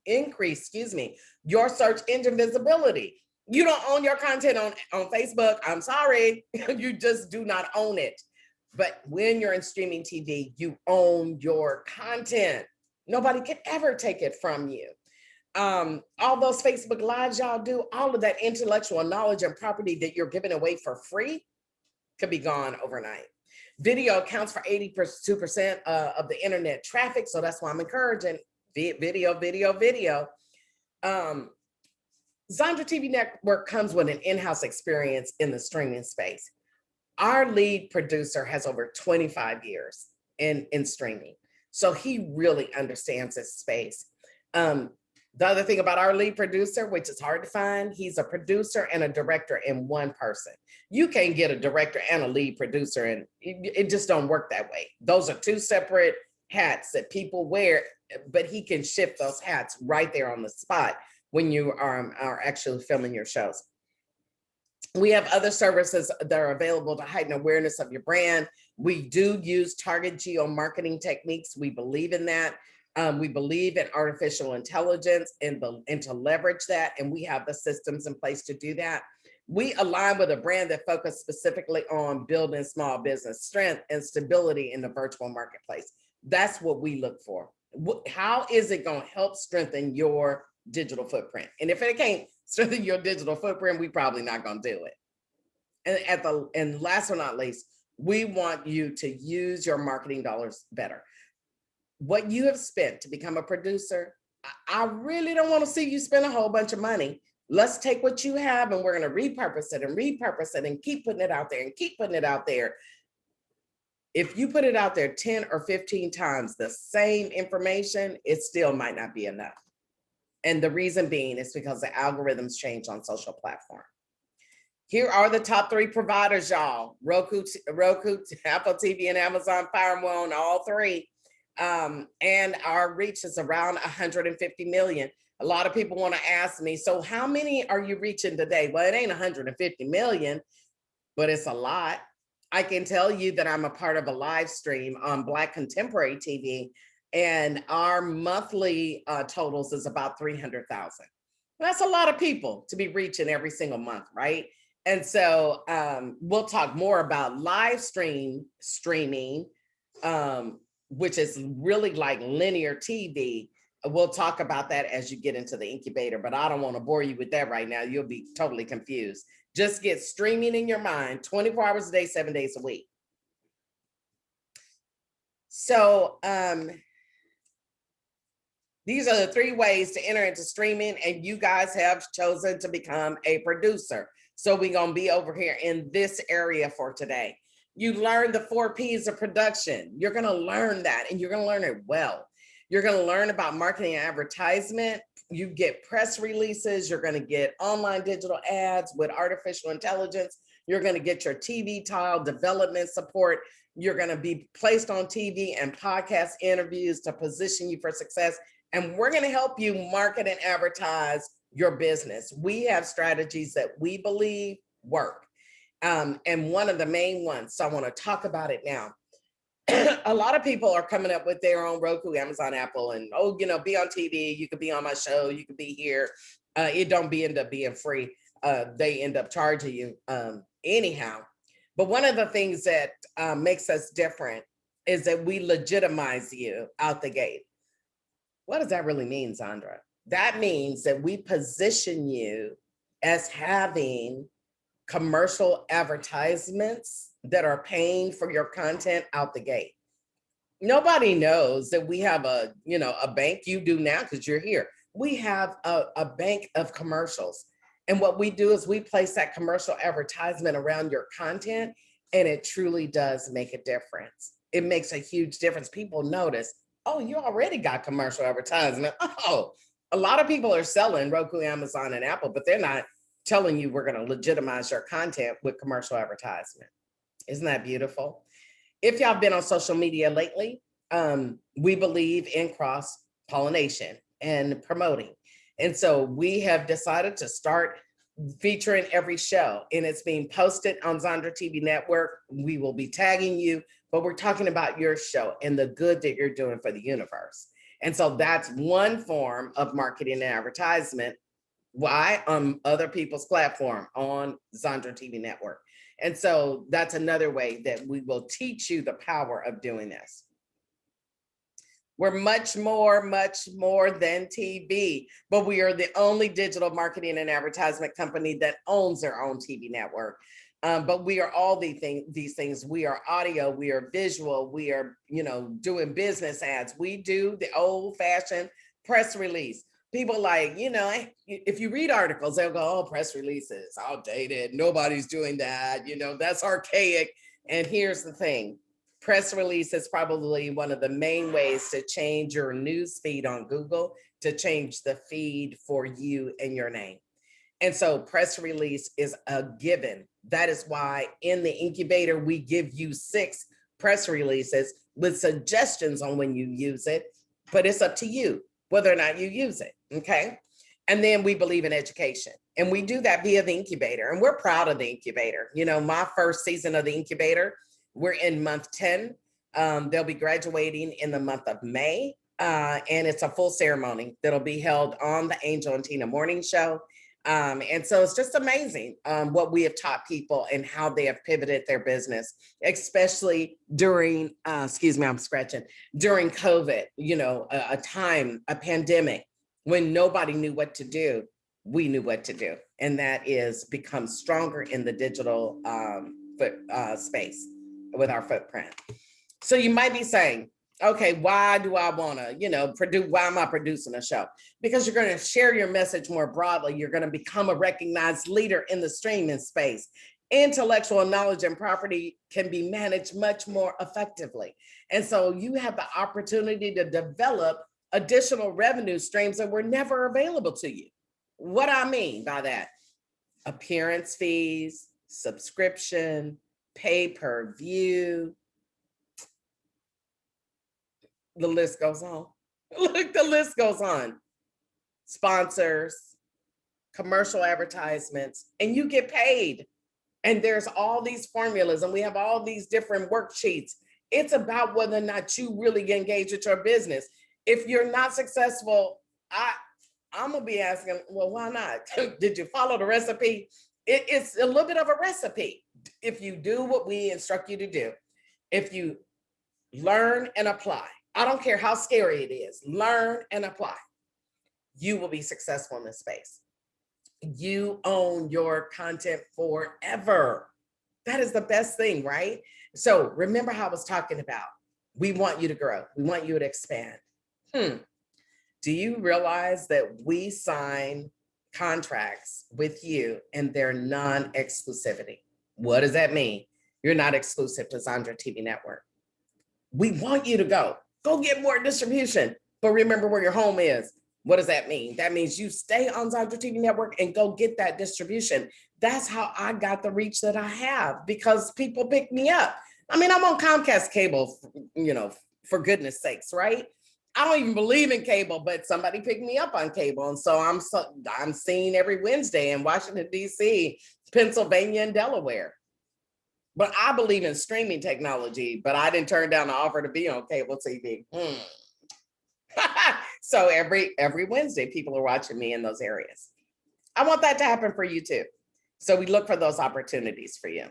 excuse me, your search engine visibility. You don't own your content on Facebook. I'm sorry, you just do not own it. But when you're in streaming TV, you own your content. Nobody can ever take it from you. All those Facebook lives y'all do, all of that intellectual knowledge and property that you're giving away for free could be gone overnight. Video accounts for 82% of the internet traffic. So that's why I'm encouraging video. Zandra TV Network comes with an in-house experience in the streaming space. Our lead producer has over 25 years in streaming. So he really understands this space. The other thing about our lead producer, which is hard to find, he's a producer and a director in one person. You can't get a director and a lead producer, and it just don't work that way. Those are two separate hats that people wear, but he can shift those hats right there on the spot when you are actually filming your shows. We have other services that are available to heighten awareness of your brand. We do use target geo-marketing techniques. We believe in that. We believe in artificial intelligence and to leverage that, and we have the systems in place to do that. We align with a brand that focuses specifically on building small business strength and stability in the virtual marketplace. That's what we look for. How is it going to help strengthen your digital footprint? And if it can't strengthen your digital footprint, we probably not going to do it. And last but not least, we want you to use your marketing dollars better. What you have spent to become a producer, I really don't want to see you spend a whole bunch of money. Let's take what you have and we're going to repurpose it and keep putting it out there and keep putting it out there. If you put it out there 10 or 15 times the same information, it still might not be enough. And the reason being is because the algorithms change on social platform. Here are the top 3 providers, y'all. Roku, Apple TV, and Amazon Fire on all 3. And our reach is around 150 million. A lot of people want to ask me, so how many are you reaching today? Well, it ain't 150 million, but it's a lot. I can tell you that I'm a part of a live stream on Black Contemporary TV, and our monthly totals is about 300,000. That's a lot of people to be reaching every single month, right? And so we'll talk more about live streaming, which is really like linear TV. We'll talk about that as you get into the incubator, but I don't want to bore you with that right now. You'll be totally confused. Just get streaming in your mind 24 hours a day, 7 days a week. So these are the 3 ways to enter into streaming, and you guys have chosen to become a producer. So we're going to be over here in this area for today. You learn the 4 P's of production. You're going to learn that, and you're going to learn it well. You're going to learn about marketing and advertisement. You get press releases. You're going to get online digital ads with artificial intelligence. You're going to get your TV tile development support. You're going to be placed on TV and podcast interviews to position you for success. And we're going to help you market and advertise your business. We have strategies that we believe work. And one of the main ones, so I want to talk about it now. A lot of people are coming up with their own Roku, Amazon, Apple, and be on TV. You could be on my show. You could be here. It don't end up being free. They end up charging you anyhow. But one of the things that makes us different is that we legitimize you out the gate. What does that really mean, Zandra? That means that we position you as having commercial advertisements that are paying for your content out the gate. Nobody knows that we have a bank. You do now because you're here. We have a bank of commercials. And what we do is we place that commercial advertisement around your content, and it truly does make a difference. It makes a huge difference. People notice, oh, you already got commercial advertisement. Oh, a lot of people are selling Roku, Amazon, and Apple, but they're not telling you we're going to legitimize your content with commercial advertisement. Isn't that beautiful? If y'all been on social media lately, we believe in cross pollination and promoting. And so we have decided to start featuring every show, and it's being posted on Zandra TV Network. We will be tagging you, but we're talking about your show and the good that you're doing for the universe. And so that's one form of marketing and advertisement. Why? On other people's platform on Zandra TV Network. And so that's another way that we will teach you the power of doing this. We're much more than TV, but we are the only digital marketing and advertisement company that owns their own TV network. But we are all these things. We are audio, we are visual, we are, doing business ads. We do the old fashioned press release. People like, if you read articles, they'll go, oh, press releases, outdated. Nobody's doing that. That's archaic. And here's the thing. Press release is probably one of the main ways to change your news feed on Google, to change the feed for you and your name. And so press release is a given. That is why in the incubator, we give you 6 press releases with suggestions on when you use it, but it's up to you whether or not you use it, okay? And then we believe in education, and we do that via the incubator, and we're proud of the incubator. My first season of the incubator, we're in month 10. They'll be graduating in the month of May, and it's a full ceremony that'll be held on the Angel and Tina Morning Show. And so it's just amazing what we have taught people and how they have pivoted their business, especially during, during COVID, a pandemic when nobody knew what to do. We knew what to do. And that is become stronger in the digital space with our footprint. So you might be saying, okay, why do I want to, why am I producing a show? Because you're going to share your message more broadly. You're going to become a recognized leader in the streaming space. Intellectual knowledge and property can be managed much more effectively. And so you have the opportunity to develop additional revenue streams that were never available to you. What I mean by that, appearance fees, subscription, pay-per-view, the list goes on. Look, the list goes on. Sponsors, commercial advertisements, and you get paid. And there's all these formulas, and we have all these different worksheets. It's about whether or not you really engage with your business. If you're not successful, I'm gonna be asking, well, why not? Did you follow the recipe? It's a little bit of a recipe. If you do what we instruct you to do, if you learn and apply, I don't care how scary it is, learn and apply, you will be successful in this space. You own your content forever. That is the best thing, right? So remember how I was talking about, we want you to grow. We want you to expand. Do you realize that we sign contracts with you and they're non-exclusivity? What does that mean? You're not exclusive to Zandra TV Network. We want you to go get more distribution, but remember where your home is. What does that mean? That means you stay on Zandra TV Network and go get that distribution. That's how I got the reach that I have, because people pick me up. I mean, I'm on Comcast cable, for goodness sakes, right? I don't even believe in cable, but somebody picked me up on cable. And so I'm seen every Wednesday in Washington, D.C., Pennsylvania, and Delaware. But I believe in streaming technology, but I didn't turn down the offer to be on cable TV. So every Wednesday, people are watching me in those areas. I want that to happen for you too. So we look for those opportunities for you.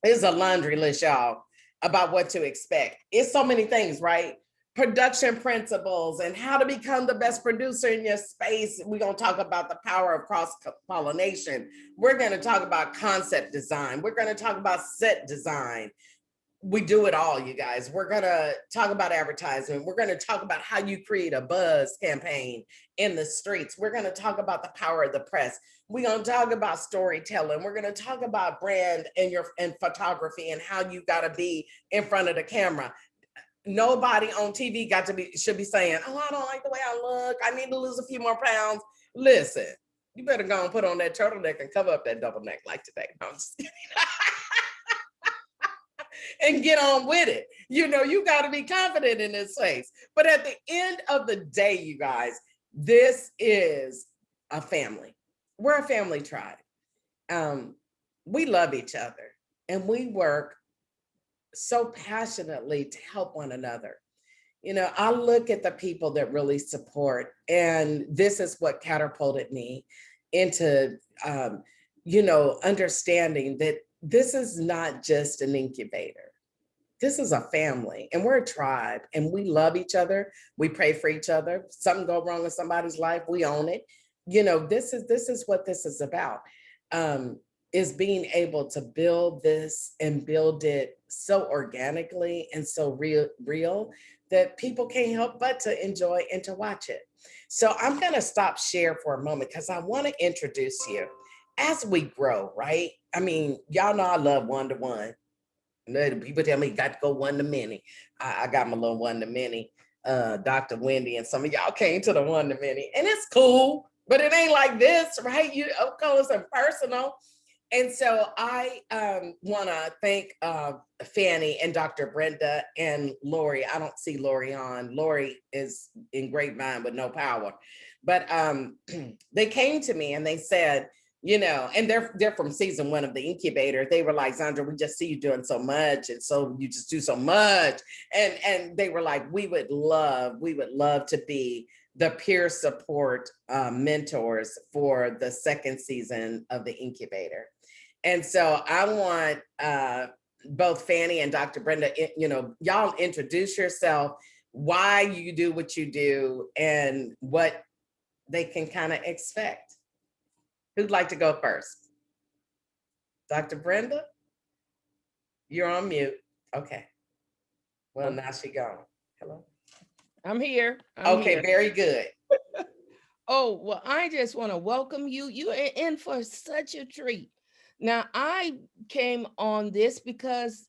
There's a laundry list, y'all, about what to expect. It's so many things, right? production principles and how to become the best producer in your space. We're going to talk about the power of cross pollination. We're going to talk about concept design. We're going to talk about set design. We do it all, you guys. We're going to talk about advertising. We're going to talk about how you create a buzz campaign in the streets. We're going to talk about the power of the press. We're going to talk about storytelling. We're going to talk about brand and photography and how you got to be in front of the camera. Nobody on TV should be saying, oh, I don't like the way I look. I need to lose a few more pounds. Listen, you better go and put on that turtleneck and cover up that double neck like today. No, I'm just kidding. And get on with it. You know, you got to be confident in this space. But at the end of the day, you guys, this is a family. We're a family tribe. We love each other and we work so passionately to help one another. You know, I look at the people that really support, and this is what catapulted me into, understanding that this is not just an incubator. This is a family and we're a tribe and we love each other. We pray for each other. Something go wrong in somebody's life, we own it. You know, this is what this is about. Is being able to build this and build it so organically and so real that people can't help but to enjoy and to watch it. So I'm going to stop share for a moment because I want to introduce you as we grow, right? I mean, y'all know I love one-to-one. People tell me got to go one to many. I got my little one to many. Dr. Wendy and some of y'all came to the one to many, and it's cool, but it ain't like this, right? You of course and personal. And so I want to thank Fanny and Dr. Brenda and Lori. I don't see Lori on. Lori is in grapevine with no power. But they came to me and they said, you know, and they're from season 1 of the Incubator. They were like, Zandra, we just see you doing so much. And so you just do so much. And they were like, we would love to be the peer support mentors for the second season of the Incubator. And so I want both Fanny and Dr. Brenda, you know, y'all introduce yourself, why you do what you do, and what they can kind of expect. Who'd like to go first? Dr. Brenda? You're on mute. Okay. Well, now she gone. Hello? I'm here. Okay, here. Very good. Oh, well, I just want to welcome you. You are in for such a treat. Now, I came on this because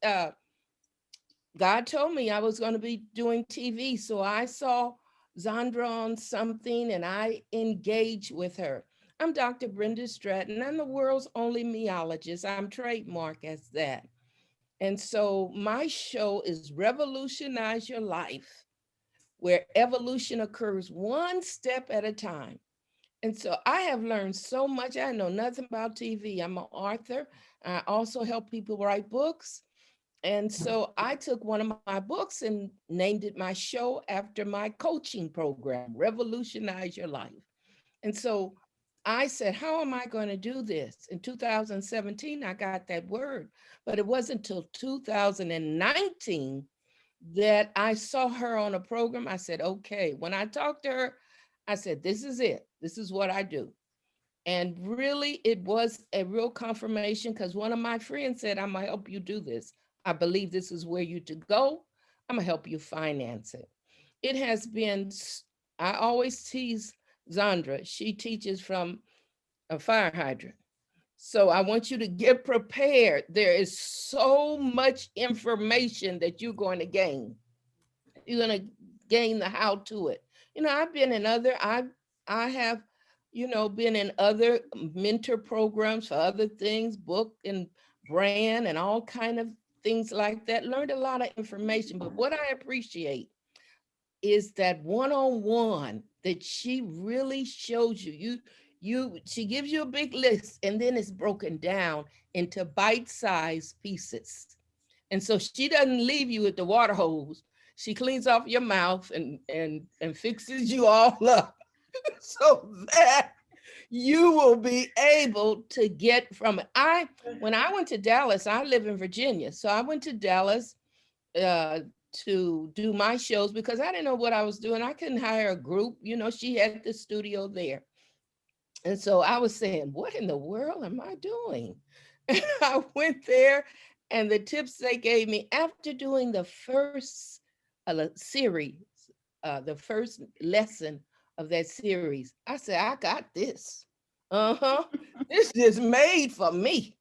God told me I was going to be doing TV. So I saw Zandra on something and I engaged with her. I'm Dr. Brenda Stratton. I'm the world's only meologist. I'm trademarked as that. And so my show is Revolutionize Your Life, where evolution occurs one step at a time. And so I have learned so much. I know nothing about TV. I'm an author. I also help people write books. And so I took one of my books and named it my show after my coaching program, Revolutionize Your Life. And so I said, how am I going to do this? In 2017, I got that word, but it wasn't until 2019 that I saw her on a program. I said, okay. When I talked to her, I said, this is it. This is what I do. And really, it was a real confirmation because one of my friends said, I'm going to help you do this. I believe this is where you to go. I'm going to help you finance it. It has been, I always tease Zandra. She teaches from a fire hydrant. So I want you to get prepared. There is so much information that you're going to gain. You're going to gain the how to it. You know, I've been in other, I have, you know, been in other mentor programs for other things, book and brand and all kind of things like that. Learned a lot of information, but what I appreciate is that one-on-one that she really shows you. She gives you a big list and then it's broken down into bite-sized pieces. And so she doesn't leave you at the water hose. She cleans off your mouth and fixes you all up so that you will be able to get from it. When I went to Dallas, I live in Virginia. So I went to Dallas to do my shows because I didn't know what I was doing. I couldn't hire a group. You know, she had the studio there. And so I was saying, what in the world am I doing? And I went there, and the tips they gave me after doing the first series, the first lesson of that series, I said, I got this. Uh-huh. This is made for me.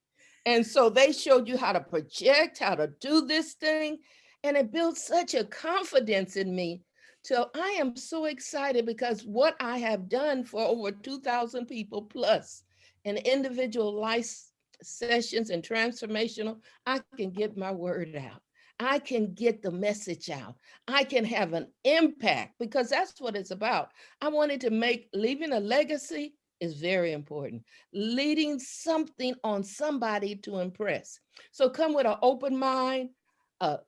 And so they showed you how to project, how to do this thing. And it built such a confidence in me. So I am so excited because what I have done for over 2,000 people plus in individual life sessions and transformational, I can get my word out. I can get the message out. I can have an impact because that's what it's about. I wanted to leaving a legacy is very important. Leading something on somebody to impress. So come with an open mind. I'm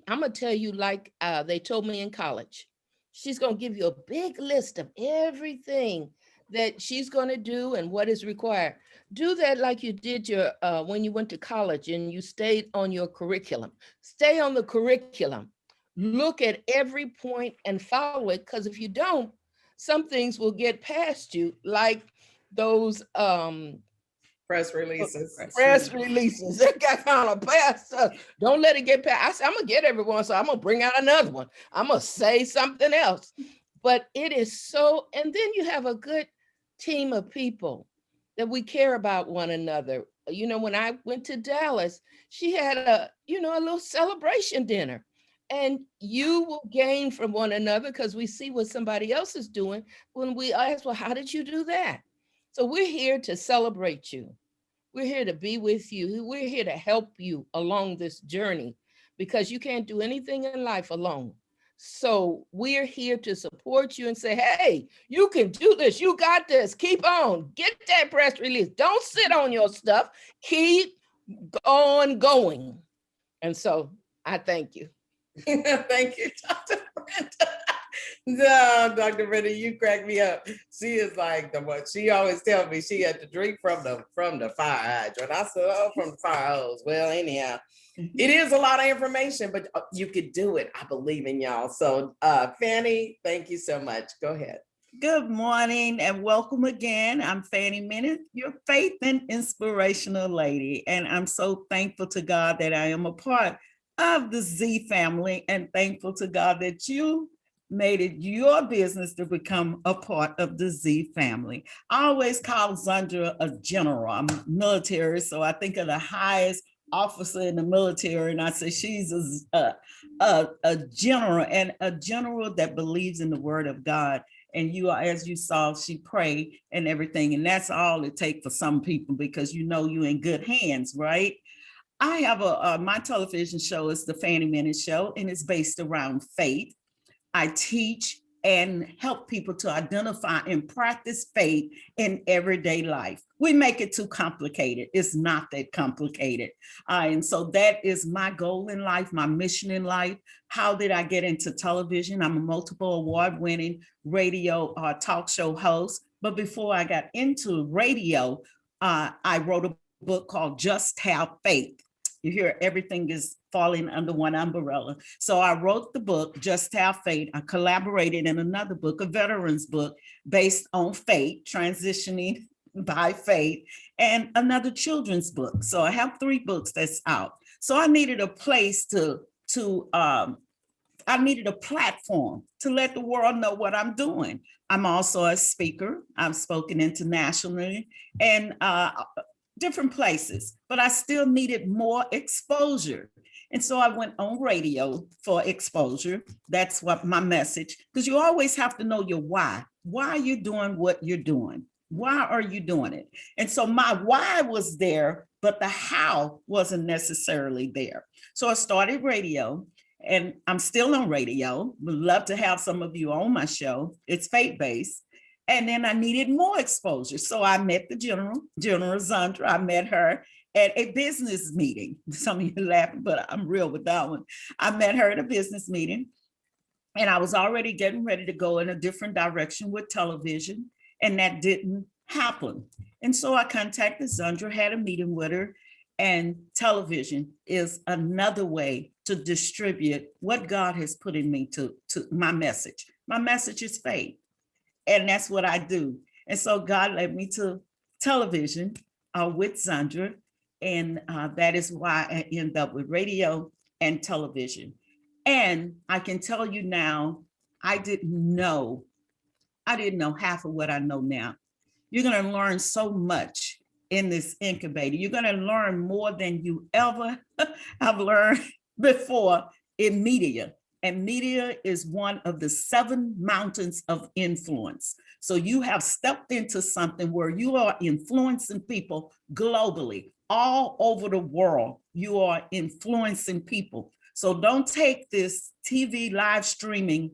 gonna tell you like they told me in college. She's gonna give you a big list of everything that she's gonna do and what is required. Do that like you did your when you went to college and you stayed on your curriculum. Stay on the curriculum. Look at every point and follow it, because if you don't, some things will get past you, like those Press releases. press releases. They got kind of past us. Don't let it get past. I said, I'm gonna get everyone, so I'm gonna bring out another one. I'm gonna say something else. But it is so, and then you have a good team of people that we care about one another. You know, when I went to Dallas, she had a little celebration dinner. And you will gain from one another because we see what somebody else is doing when we ask, well, how did you do that? So we're here to celebrate you. We're here to be with you. We're here to help you along this journey because you can't do anything in life alone. So we're here to support you and say, hey, you can do this. You got this. Keep on. Get that press release. Don't sit on your stuff. Keep on going. And so I thank you. Thank you, Dr. Brenda. No, Dr. Brenda, you crack me up. She is like the one. She always tells me she had to drink from the fire hydrant. I said, oh, from the fire hose. Well, anyhow, it is a lot of information, but you could do it. I believe in y'all. So, Fanny, thank you so much. Go ahead. Good morning and welcome again. I'm Fanny Minute, your faith and inspirational lady. And I'm so thankful to God that I am a part of the Z family and thankful to God that you made it your business to become a part of the Z family. I always call Zandra a general. I'm military, so I think of the highest officer in the military, and I say she's a general, and a general that believes in the word of God. And you are, as you saw, she prayed and everything, and that's all it takes for some people because you know you're in good hands, right? I have my television show is the Fanny Minute Show, and it's based around faith. I teach and help people to identify and practice faith in everyday life. We make it too complicated. It's not that complicated. And so that is my goal in life, my mission in life. How did I get into television? I'm a multiple award-winning radio talk show host. But before I got into radio, I wrote a book called Just Have Faith. You hear everything is falling under one umbrella. So I wrote the book, Just Have Faith. I collaborated in another book, a veteran's book based on faith, transitioning by faith, and another children's book. So I have 3 books that's out. So I needed a place I needed a platform to let the world know what I'm doing. I'm also a speaker. I've spoken internationally and different places, but I still needed more exposure. And so I went on radio for exposure. That's what my message, because you always have to know your why. Why are you doing what you're doing? Why are you doing it? And so my why was there, but the how wasn't necessarily there. So I started radio, and I'm still on radio. Would love to have some of you on my show. It's faith-based. And then I needed more exposure. So I met the General Zandra. I met her at a business meeting. Some of you laughing, but I'm real with that one. I met her at a business meeting, and I was already getting ready to go in a different direction with television, and that didn't happen. And so I contacted Zandra, had a meeting with her, and television is another way to distribute what God has put in me to my message. My message is faith. And that's what I do. And so God led me to television with Zandra. And that is why I end up with radio and television. And I can tell you now, I didn't know half of what I know now. You're going to learn so much in this incubator. You're going to learn more than you ever have learned before in media. And media is one of the 7 mountains of influence. So you have stepped into something where you are influencing people globally, all over the world. You are influencing people. So don't take this TV live streaming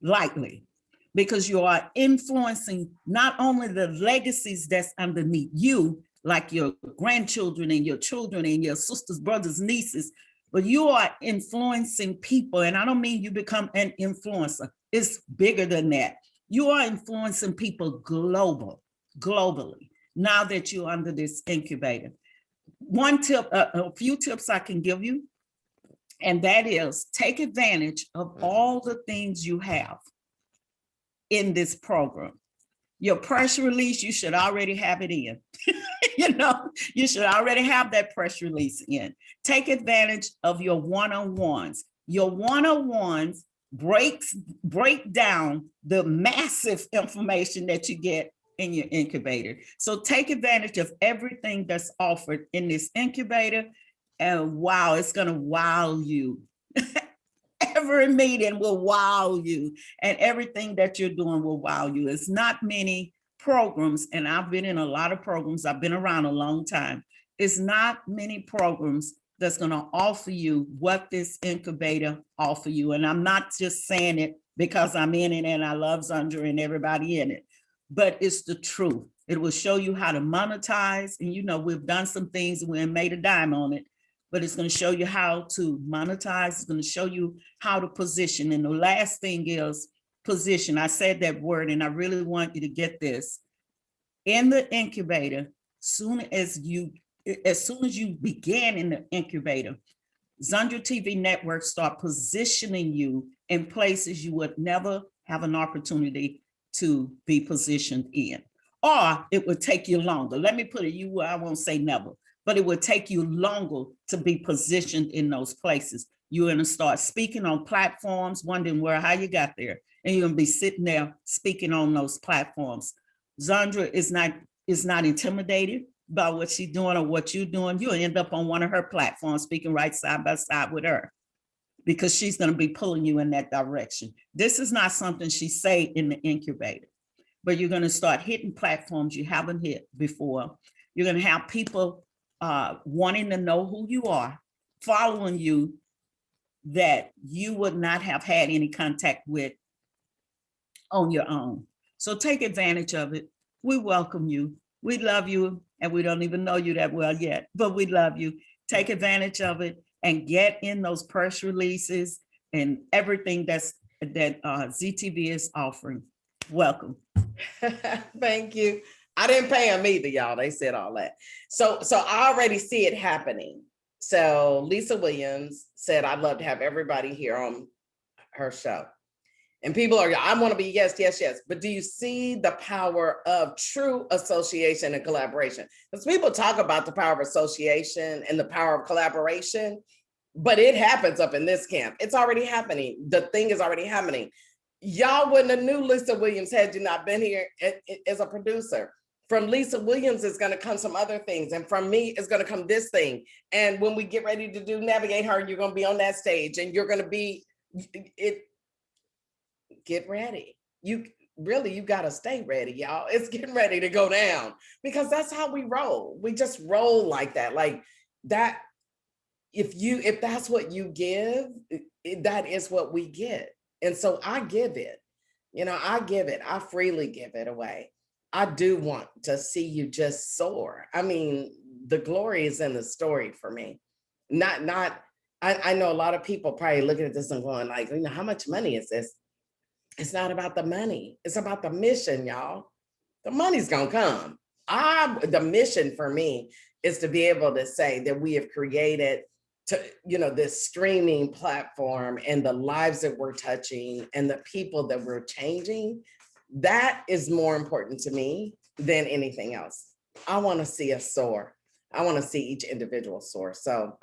lightly, because you are influencing not only the legacies that's underneath you, like your grandchildren and your children and your sisters, brothers, nieces, but you are influencing people. And I don't mean you become an influencer. It's bigger than that. You are influencing people globally, now that you're under this incubator. One tip, a few tips I can give you, and that is take advantage of all the things you have in this program. Your press release, you should already have it in. You should already have that press release in. Take advantage of your one-on-ones. Your one-on-ones break down the massive information that you get in your incubator. So take advantage of everything that's offered in this incubator. And wow, it's going to wow you. Every meeting will wow you, and everything that you're doing will wow you. It's not many programs, and I've been in a lot of programs. I've been around a long time. It's not many programs that's going to offer you what this incubator offer you. And I'm not just saying it because I'm in it and I love Zandra and everybody in it, but it's the truth. It will show you how to monetize. And we've done some things and we made a dime on it, but it's going to show you how to monetize. It's going to show you how to position. And the last thing is position. I said that word, and I really want you to get this. In the incubator, as soon as you begin in the incubator, Zandra TV Network start positioning you in places you would never have an opportunity to be positioned in, or it would take you longer. Let me put it, I won't say never, but it would take you longer to be positioned in those places. You're going to start speaking on platforms, wondering how you got there. And you're going to be sitting there speaking on those platforms. Zandra is not intimidated by what she's doing or what you're doing. You'll end up on one of her platforms speaking right side by side with her, because she's going to be pulling you in that direction. This is not something she say in the incubator, but you're going to start hitting platforms you haven't hit before. You're going to have people wanting to know who you are, following you, that you would not have had any contact with on your own. So take advantage of it. We welcome you. We love you, and we don't even know you that well yet, but we love you. Take advantage of it and get in those press releases and everything that ZTV is offering. Welcome. Thank you. I didn't pay them either, y'all. They said all that. So I already see it happening. So Lisa Williams said, I'd love to have everybody here on her show. And people are, I want to be yes, yes, yes. But do you see the power of true association and collaboration? Because people talk about the power of association and the power of collaboration, but it happens up in this camp. It's already happening. The thing is already happening. Y'all wouldn't have knew Lisa Williams had you not been here as a producer. From Lisa Williams is going to come some other things. And from me is going to come this thing. And when we get ready to do Navigate Her, you're going to be on that stage and you're going to be it. Get ready. You got to stay ready, y'all. It's getting ready to go down, because that's how we roll. We just roll like that. Like that. If that's what you give, that is what we get. And so I give it, I freely give it away. I do want to see you just soar. I mean, the glory is in the story for me. I know a lot of people probably looking at this and going like, how much money is this? It's not about the money. It's about the mission, y'all. The money's gonna come. The mission for me is to be able to say that we have created to, this streaming platform and the lives that we're touching and the people that we're changing, that is more important to me than anything else. I want to see us soar. I want to see each individual soar. So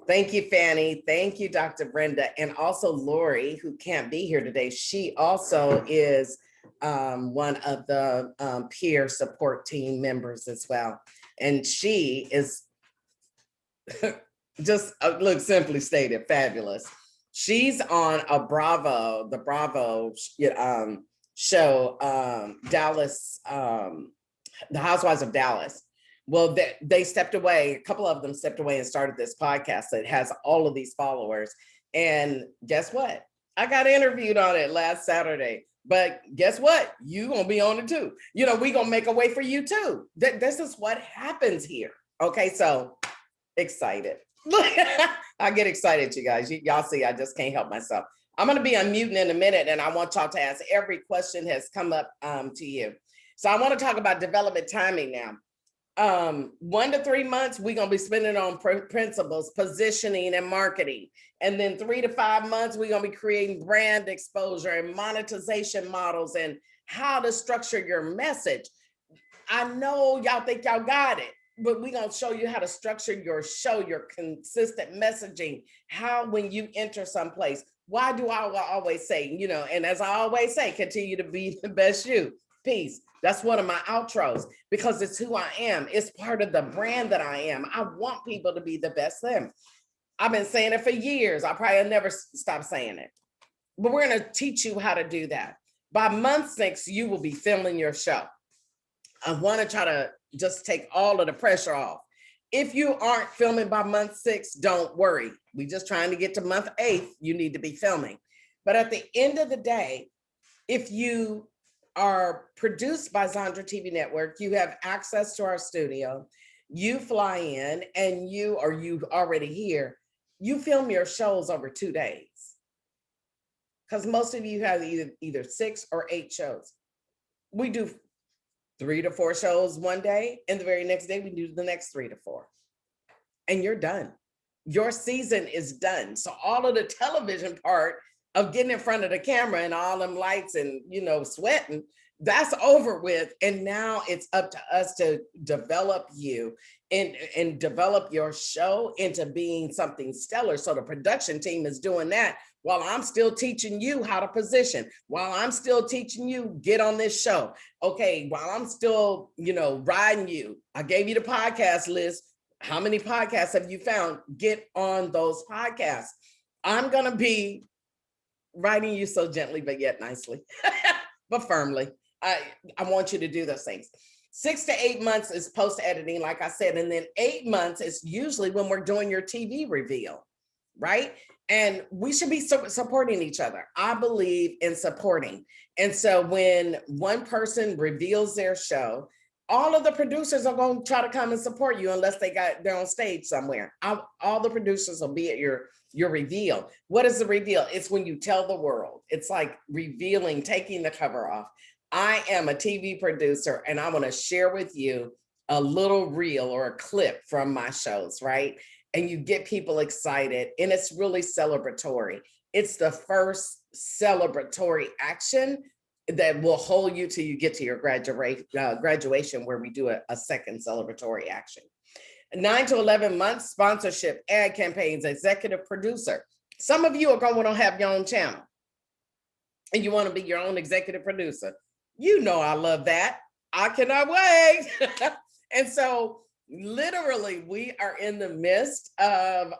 thank you, Fanny. Thank you, Dr. Brenda. And also Lori, who can't be here today. She also is one of the peer support team members as well. And she is just, look, simply stated, fabulous. She's on the Bravo show, Dallas, the Housewives of Dallas. Well, they stepped away. A couple of them stepped away and started this podcast that has all of these followers. And guess what? I got interviewed on it last Saturday. But guess what? You gonna be on it too. We gonna make a way for you too. This is what happens here. Okay, so excited. I get excited, you guys. Y'all see, I just can't help myself. I'm gonna be unmuting in a minute, and I want y'all to ask every question has come up to you. So I want to talk about development timing now. 1 to 3 months, we're going to be spending on principles, positioning, and marketing. And then 3 to 5 months, we're going to be creating brand exposure and monetization models and how to structure your message. I know y'all think y'all got it, but we're going to show you how to structure your show, your consistent messaging, how when you enter someplace. Why do I always say, and as I always say, continue to be the best you. Peace. That's one of my outros because it's who I am. It's part of the brand that I am. I want people to be the best them. I've been saying it for years. I probably never stop saying it. But we're going to teach you how to do that. By month 6, you will be filming your show. I want to try to just take all of the pressure off. If you aren't filming by month 6, don't worry. We're just trying to get to month 8. You need to be filming. But at the end of the day, if you are produced by Zandra TV Network, you have access to our studio, you fly in and you already here, you film your shows over 2 days. Because most of you have either 6 or 8 shows. We do 3 to 4 shows one day, and the very next day we do the next 3 to 4. And you're done. Your season is done. So all of the television part of getting in front of the camera and all them lights and, sweating, that's over with. And now it's up to us to develop you and develop your show into being something stellar. So the production team is doing that while I'm still teaching you how to position, while I'm still teaching you, get on this show. Okay, while I'm still, riding you, I gave you the podcast list. How many podcasts have you found? Get on those podcasts. I'm going to be writing you so gently, but yet nicely, but firmly. I want you to do those things. 6 to 8 months is post-editing, like I said, and then 8 months is usually when we're doing your TV reveal, right? And we should be supporting each other. I believe in supporting. And so when one person reveals their show, all of the producers are going to try to come and support you unless they're on stage somewhere. All the producers will be at your reveal. What is the reveal? It's when you tell the world. It's like revealing, taking the cover off. I am a TV producer and I want to share with you a little reel or a clip from my shows, right? And you get people excited and it's really celebratory. It's the first celebratory action that will hold you till you get to your graduation where we do a second celebratory action. 9 to 11 months, sponsorship, ad campaigns, executive producer. Some of you are going to want to have your own channel and you want to be your own executive producer. I love that. I cannot wait. And so literally we are in the midst of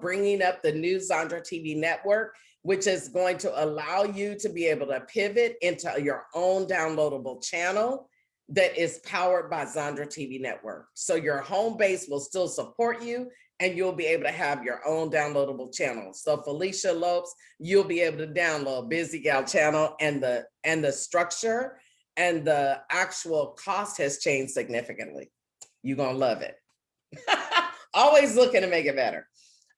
bringing up the new Zandra TV network, which is going to allow you to be able to pivot into your own downloadable channel that is powered by Zandra TV Network. So your home base will still support you and you'll be able to have your own downloadable channel. So Felicia Lopes, you'll be able to download Busy Gal channel, and the structure and the actual cost has changed significantly. You're gonna love it. Always looking to make it better.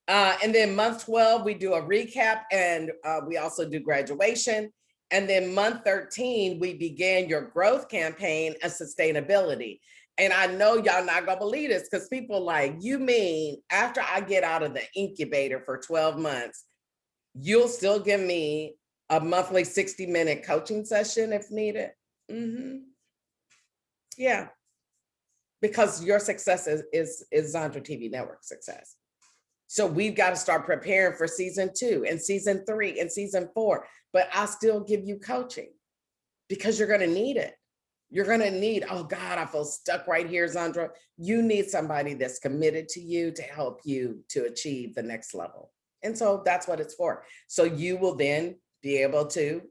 And then month 12, we do a recap and we also do graduation. And then month 13, we began your growth campaign and sustainability. And I know y'all not gonna believe this because people like, you mean after I get out of the incubator for 12 months, you'll still give me a monthly 60-minute coaching session if needed? Yeah, because your success is Zandra TV Network success. So we've got to start preparing for season 2 and season 3 and season 4, but I'll still give you coaching because you're going to need it. You're going to need, oh God, I feel stuck right here, Zandra. You need somebody that's committed to you to help you to achieve the next level. And so that's what it's for. So you will then be able to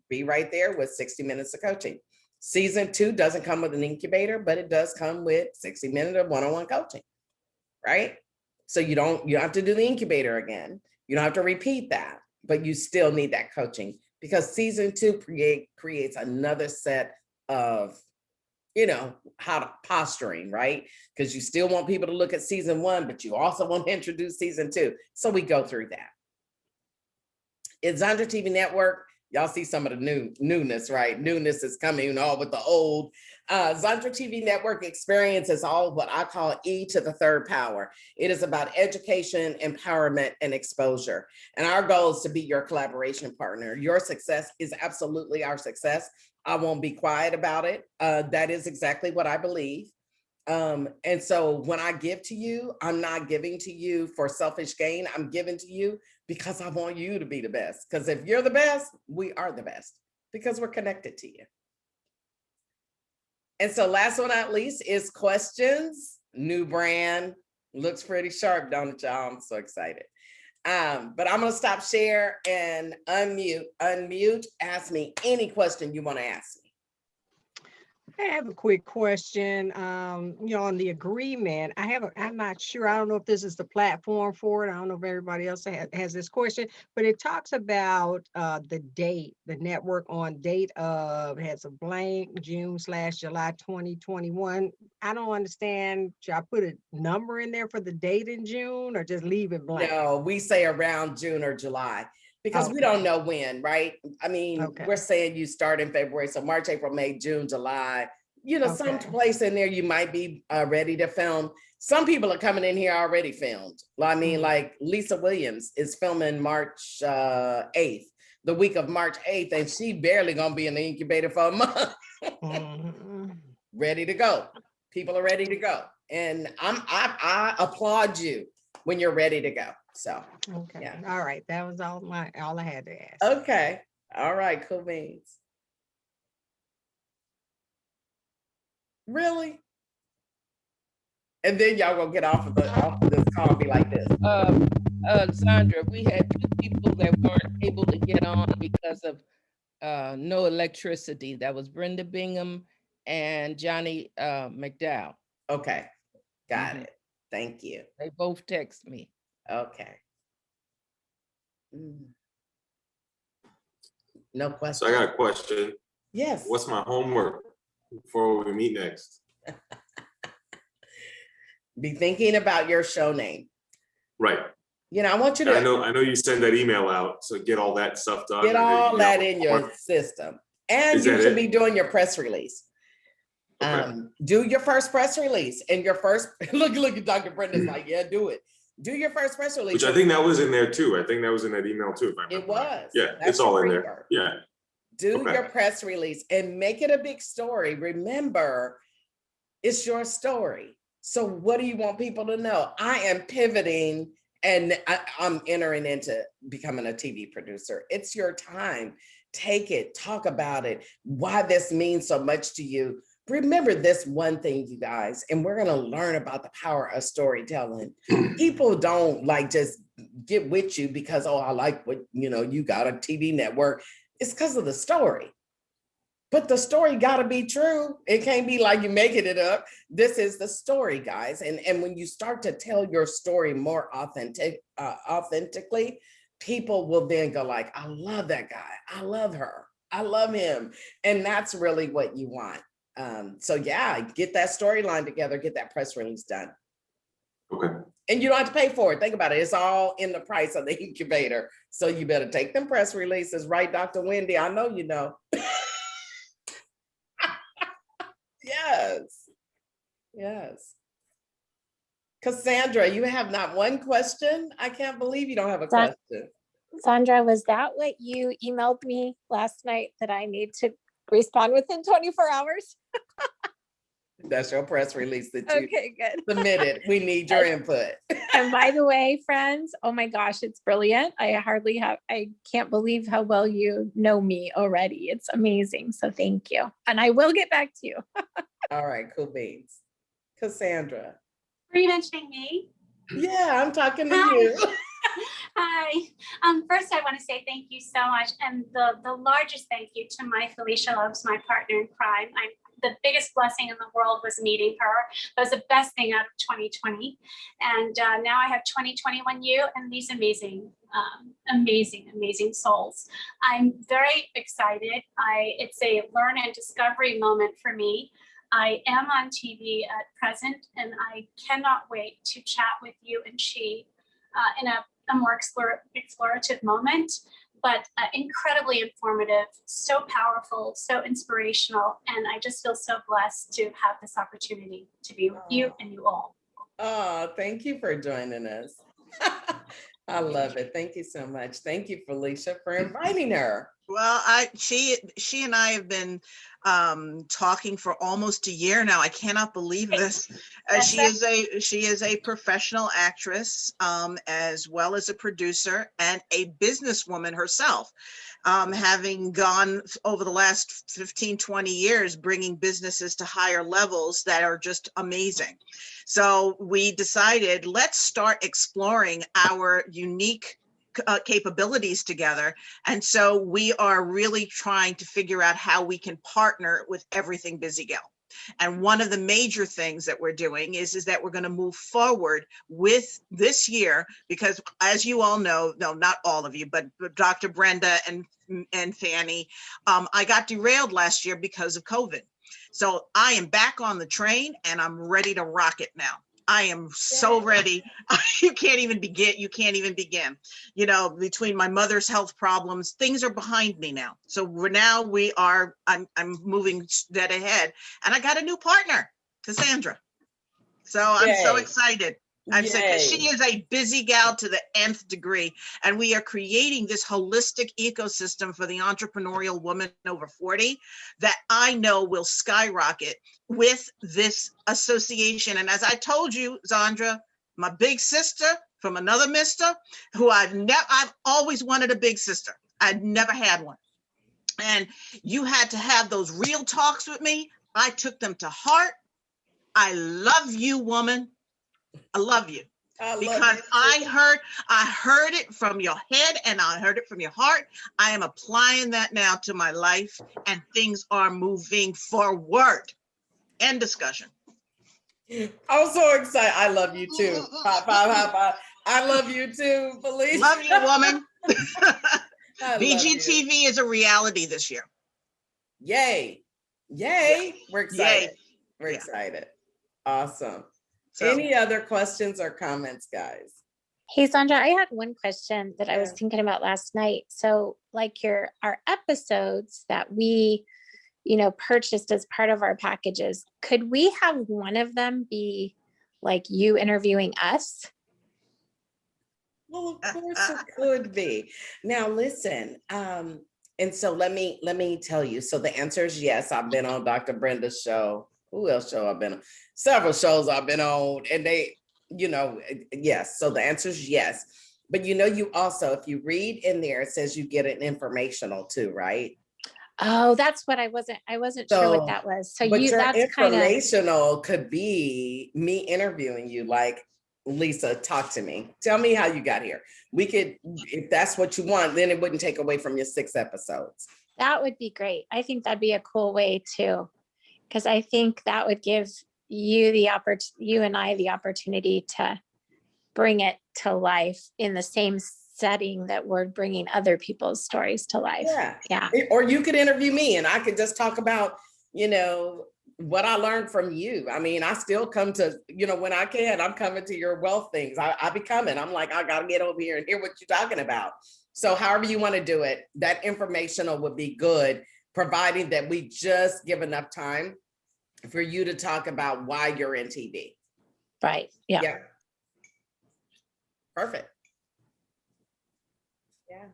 be right there with 60 minutes of coaching. Season 2 doesn't come with an incubator, but it does come with 60 minutes of one-on-one coaching, right? So you don't have to do the incubator again. You don't have to repeat that, but you still need that coaching because season 2 creates another set of, how to posturing, right? Because you still want people to look at season 1, but you also want to introduce season 2. So we go through that. It's Zandra TV Network. Y'all see some of the newness, right? Newness is coming all with the old. Zandra TV Network experience is all what I call E to the third power. It is about education, empowerment, and exposure. And our goal is to be your collaboration partner. Your success is absolutely our success. I won't be quiet about it. That is exactly what I believe. And so when I give to you, I'm not giving to you for selfish gain. I'm giving to you because I want you to be the best. Because if you're the best, we are the best because we're connected to you. And so last but not least is questions. New brand, looks pretty sharp, don't it, y'all? I'm so excited. But I'm gonna stop share and unmute, ask me any question you wanna ask me. I have a quick question, on the agreement. I'm not sure. I don't know if this is the platform for it. I don't know if everybody else has this question, but it talks about the date, the network on date of, has a blank June/July 2021. I don't understand. Should I put a number in there for the date in June or just leave it blank? No, we say around June or July because we don't know when, right? I mean, we're saying you start in February, so March, April, May, June, July, some place in there you might be ready to film. Some people are coming in here already filmed. I mean, like Lisa Williams is filming March 8th, the week of March 8th, and she barely gonna be in the incubator for a month. Ready to go. People are ready to go. And I applaud you when you're ready to go. So, yeah. All right. That was all I had to ask. Okay. All right. Cool beans. Really? And then y'all gonna get off of this call and be like this. Zandra, we had 2 people that weren't able to get on because of no electricity. That was Brenda Bingham and Johnny McDowell. Okay. Got it. Thank you. They both text me. Okay. No question. So I got a question. Yes. What's my homework before we meet next? Be thinking about your show name. Right. I want you to. I know you send that email out, so get all that stuff done. Get all that in your system. And you should be doing your press release. Okay. Do your first press release and your first, look at Dr. Brenda's like, yeah, do it. Do your first press release. Which I think that was in there too. I think that was in that email too. It was. Yeah, it's all in there. Yeah. Do your press release and make it a big story. Remember, it's your story. So what do you want people to know? I am pivoting and I'm entering into becoming a TV producer. It's your time. Take it, talk about it, why this means so much to you. Remember this one thing, you guys, and we're going to learn about the power of storytelling. People don't just get with you because, I like what, you got a TV network. It's because of the story. But the story got to be true. It can't be like you're making it up. This is the story, guys. And when you start to tell your story more authentically, people will then go like, I love that guy. I love her. I love him. And that's really what you want. So yeah, get that storyline together, get that press release done. Okay. And you don't have to pay for it. Think about it. It's all in the price of the incubator. So you better take them press releases, right, Dr. Wendy? I know you know. Yes. Yes. Cassandra, you have not one question? I can't believe you don't have a question. Sandra, was that what you emailed me last night that I need to respond within 24 hours? That's your press release that you Okay, good. submitted. We need your input. And by the way, friends, oh my gosh, it's brilliant. I can't believe how well you know me already. It's amazing. So thank you. And I will get back to you. All right, cool beans. Cassandra. Were you mentioning me? Yeah, I'm talking to Hi. you. Hi. First, I want to say thank you so much. And the largest thank you to my Felicia Loves, my partner in crime. The biggest blessing in the world was meeting her. That was the best thing out of 2020. And now I have 2021 you and these amazing, amazing souls. I'm very excited. It's a learn and discovery moment for me. I am on TV at present, and I cannot wait to chat with you and she in a more explorative moment, but incredibly informative, so powerful, so inspirational. And I just feel so blessed to have this opportunity to be with you and you all. Oh, thank you for joining us. I love it. Thank you so much. Thank you, Felicia, for inviting her. Well, she and I have been talking for almost a year now. I cannot believe this. She is a professional actress, as well as a producer and a businesswoman herself, having gone over the last 15, 20 years, bringing businesses to higher levels that are just amazing. So we decided, let's start exploring our unique capabilities together. And so we are really trying to figure out how we can partner with Everything Busy Gal. And one of the major things that we're doing is that we're going to move forward with this year, because as you all know, no, not all of you, but Dr. Brenda and Fanny, I got derailed last year because of COVID. So I am back on the train and I'm ready to rock it now. I am so ready. You can't even begin. You know, between my mother's health problems, things are behind me now. So I'm moving that ahead, and I got a new partner, Cassandra. So I'm so excited. She is a busy gal to the nth degree, and we are creating this holistic ecosystem for the entrepreneurial woman over 40 that I know will skyrocket with this association. And as I told you, Zandra, my big sister from another mister, who I've always wanted a big sister. I'd never had one. And you had to have those real talks with me. I took them to heart. I love you, woman. I love you. Because I heard it from your head and I heard it from your heart. I am applying that now to my life and things are moving forward. End discussion. I'm so excited. I love you too. High five, high five. I love you too, Felicia. Love you, woman. VGTV is a reality this year. Yay. Yay. Yeah. We're excited. Yay. We're excited. Awesome. So, any other questions or comments, guys? Hey, Sandra, I had one question that I was thinking about last night. So like our episodes that we, purchased as part of our packages, could we have one of them be like you interviewing us? Well, of course it could be. Now listen, and so let me tell you. So the answer is yes. I've been on Dr. Brenda's show. Who else show I've been on? Several shows I've been on, and they, yes. So the answer is yes. But you also, if you read in there, it says you get an informational too, right? Oh, that's what I wasn't sure what that was. So but your that's informational could be me interviewing you, like, Lisa, talk to me. Tell me how you got here. We could, if that's what you want, then it wouldn't take away from your 6 episodes. That would be great. I think that'd be a cool way too, because I think that would give you you and I the opportunity to bring it to life in the same setting that we're bringing other people's stories to life. Yeah. Or you could interview me and I could just talk about, what I learned from you. I mean, I still come to, when I can, I'm coming to your wealth things. I be coming. I'm like, I got to get over here and hear what you're talking about. So however you want to do it, that informational would be good, providing that we just give enough time for you to talk about why you're in TV. Right. Yeah. Perfect. Yeah.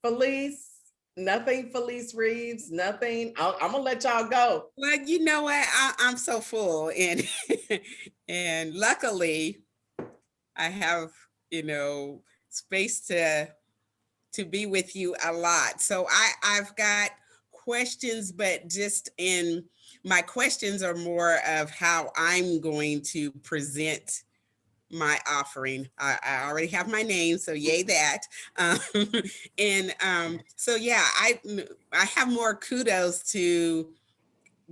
Felice, nothing, Felice Reeves, nothing. I'm gonna let y'all go. Well, you know what? I'm so full, and and luckily, I have space to be with you a lot. So I've got questions, but my questions are more of how I'm going to present my offering. I already have my name, so yay that. Um, so yeah, I have more kudos to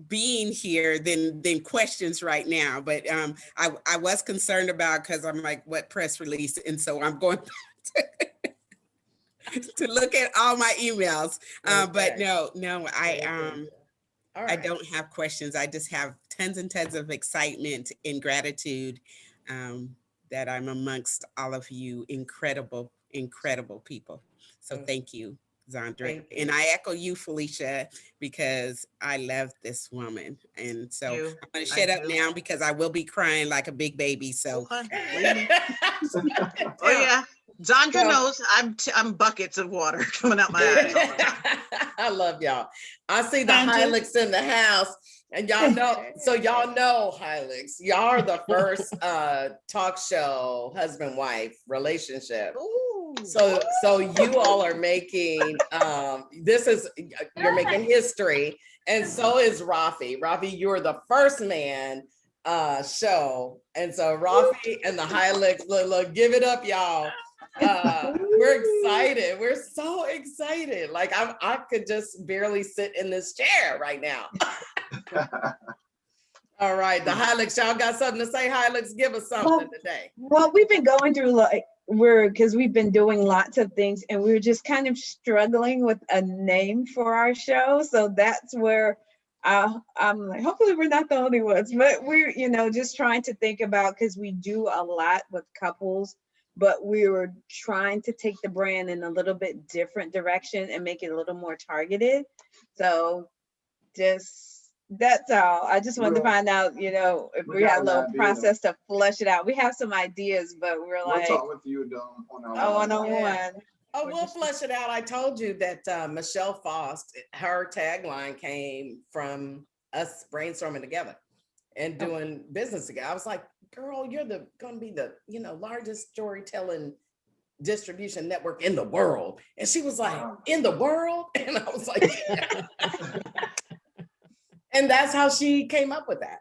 being here than questions right now. But I was concerned about, because I'm like, what press release? And so I'm going to look at all my emails. But no, I don't have questions. I just have tons and tons of excitement and gratitude that I'm amongst all of you incredible, incredible people. So thank you, Zandra. And I echo you, Felicia, because I love this woman. And so I'm going to shut up now because I will be crying like a big baby. So. Okay. Oh yeah. Zandra knows I'm buckets of water coming out my eyes all the time. I love y'all. I see the Hilux in the house, and y'all know, so y'all know Hilux. Y'all are the first talk show husband-wife relationship. Ooh. So you all are making you're making history, and so is Rafi. Rafi, you're the first man show, and so Rafi and the Hilux, look, give it up, y'all. We're excited. We're so excited. Like I could just barely sit in this chair right now. All right, the Hilux, y'all got something to say? Hilux, give us something today. Well, we've been going through because we've been doing lots of things, and we're just kind of struggling with a name for our show. So that's where I'm like, hopefully we're not the only ones, but we're just trying to think about, because we do a lot with couples, but we were trying to take the brand in a little bit different direction and make it a little more targeted. So that's all. I just wanted to find out, if we had a little process to flush it out. We have some ideas, but we'll talk with you on one-on-one. Oh, we'll flush it out. I told you that Michelle Faust, her tagline came from us brainstorming together and doing business together. I was like, girl, you're gonna be the largest storytelling distribution network in the world. And she was like, in the world? And I was like, yeah. And that's how she came up with that.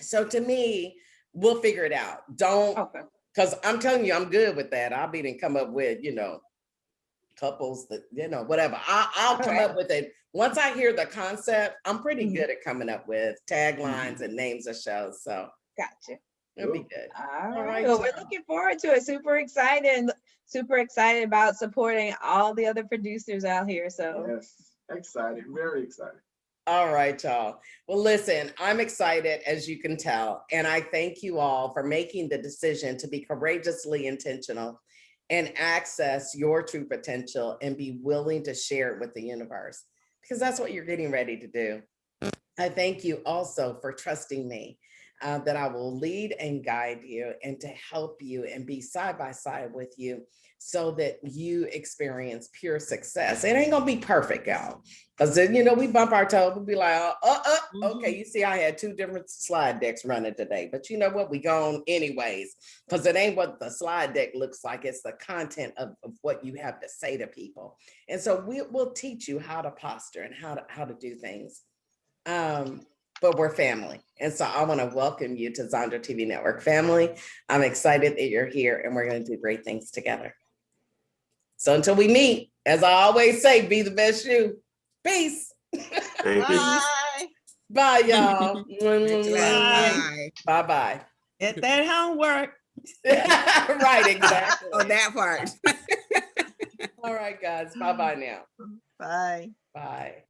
So to me, we'll figure it out. Because I'm telling you, I'm good with that. I'll be come up with, couples that, whatever. I'll come up with it. Once I hear the concept, I'm pretty good at coming up with taglines and names of shows. So gotcha. It'll be good. All right. Well, we're looking forward to it. Super excited about supporting all the other producers out here. So yes, excited, very excited. All right, y'all. Well, listen, I'm excited, as you can tell, and I thank you all for making the decision to be courageously intentional and access your true potential and be willing to share it with the universe, because that's what you're getting ready to do. I thank you also for trusting me, that I will lead and guide you and to help you and be side by side with you so that you experience pure success. It ain't gonna be perfect, y'all, because then, we bump our toe. We'll be like, okay, you see, I had 2 different slide decks running today, but you know what? We gone anyways, because it ain't what the slide deck looks like. It's the content of what you have to say to people. And so we'll teach you how to posture and how to do things. But we're family. And so I want to welcome you to Zandra TV Network family. I'm excited that you're here, and we're going to do great things together. So until we meet, as I always say, be the best you. Peace. Thank you. Bye. Bye, y'all. Bye. Bye-bye. Get that homework. Right, exactly. Oh, that part. All right, guys. Bye-bye now. Bye. Bye.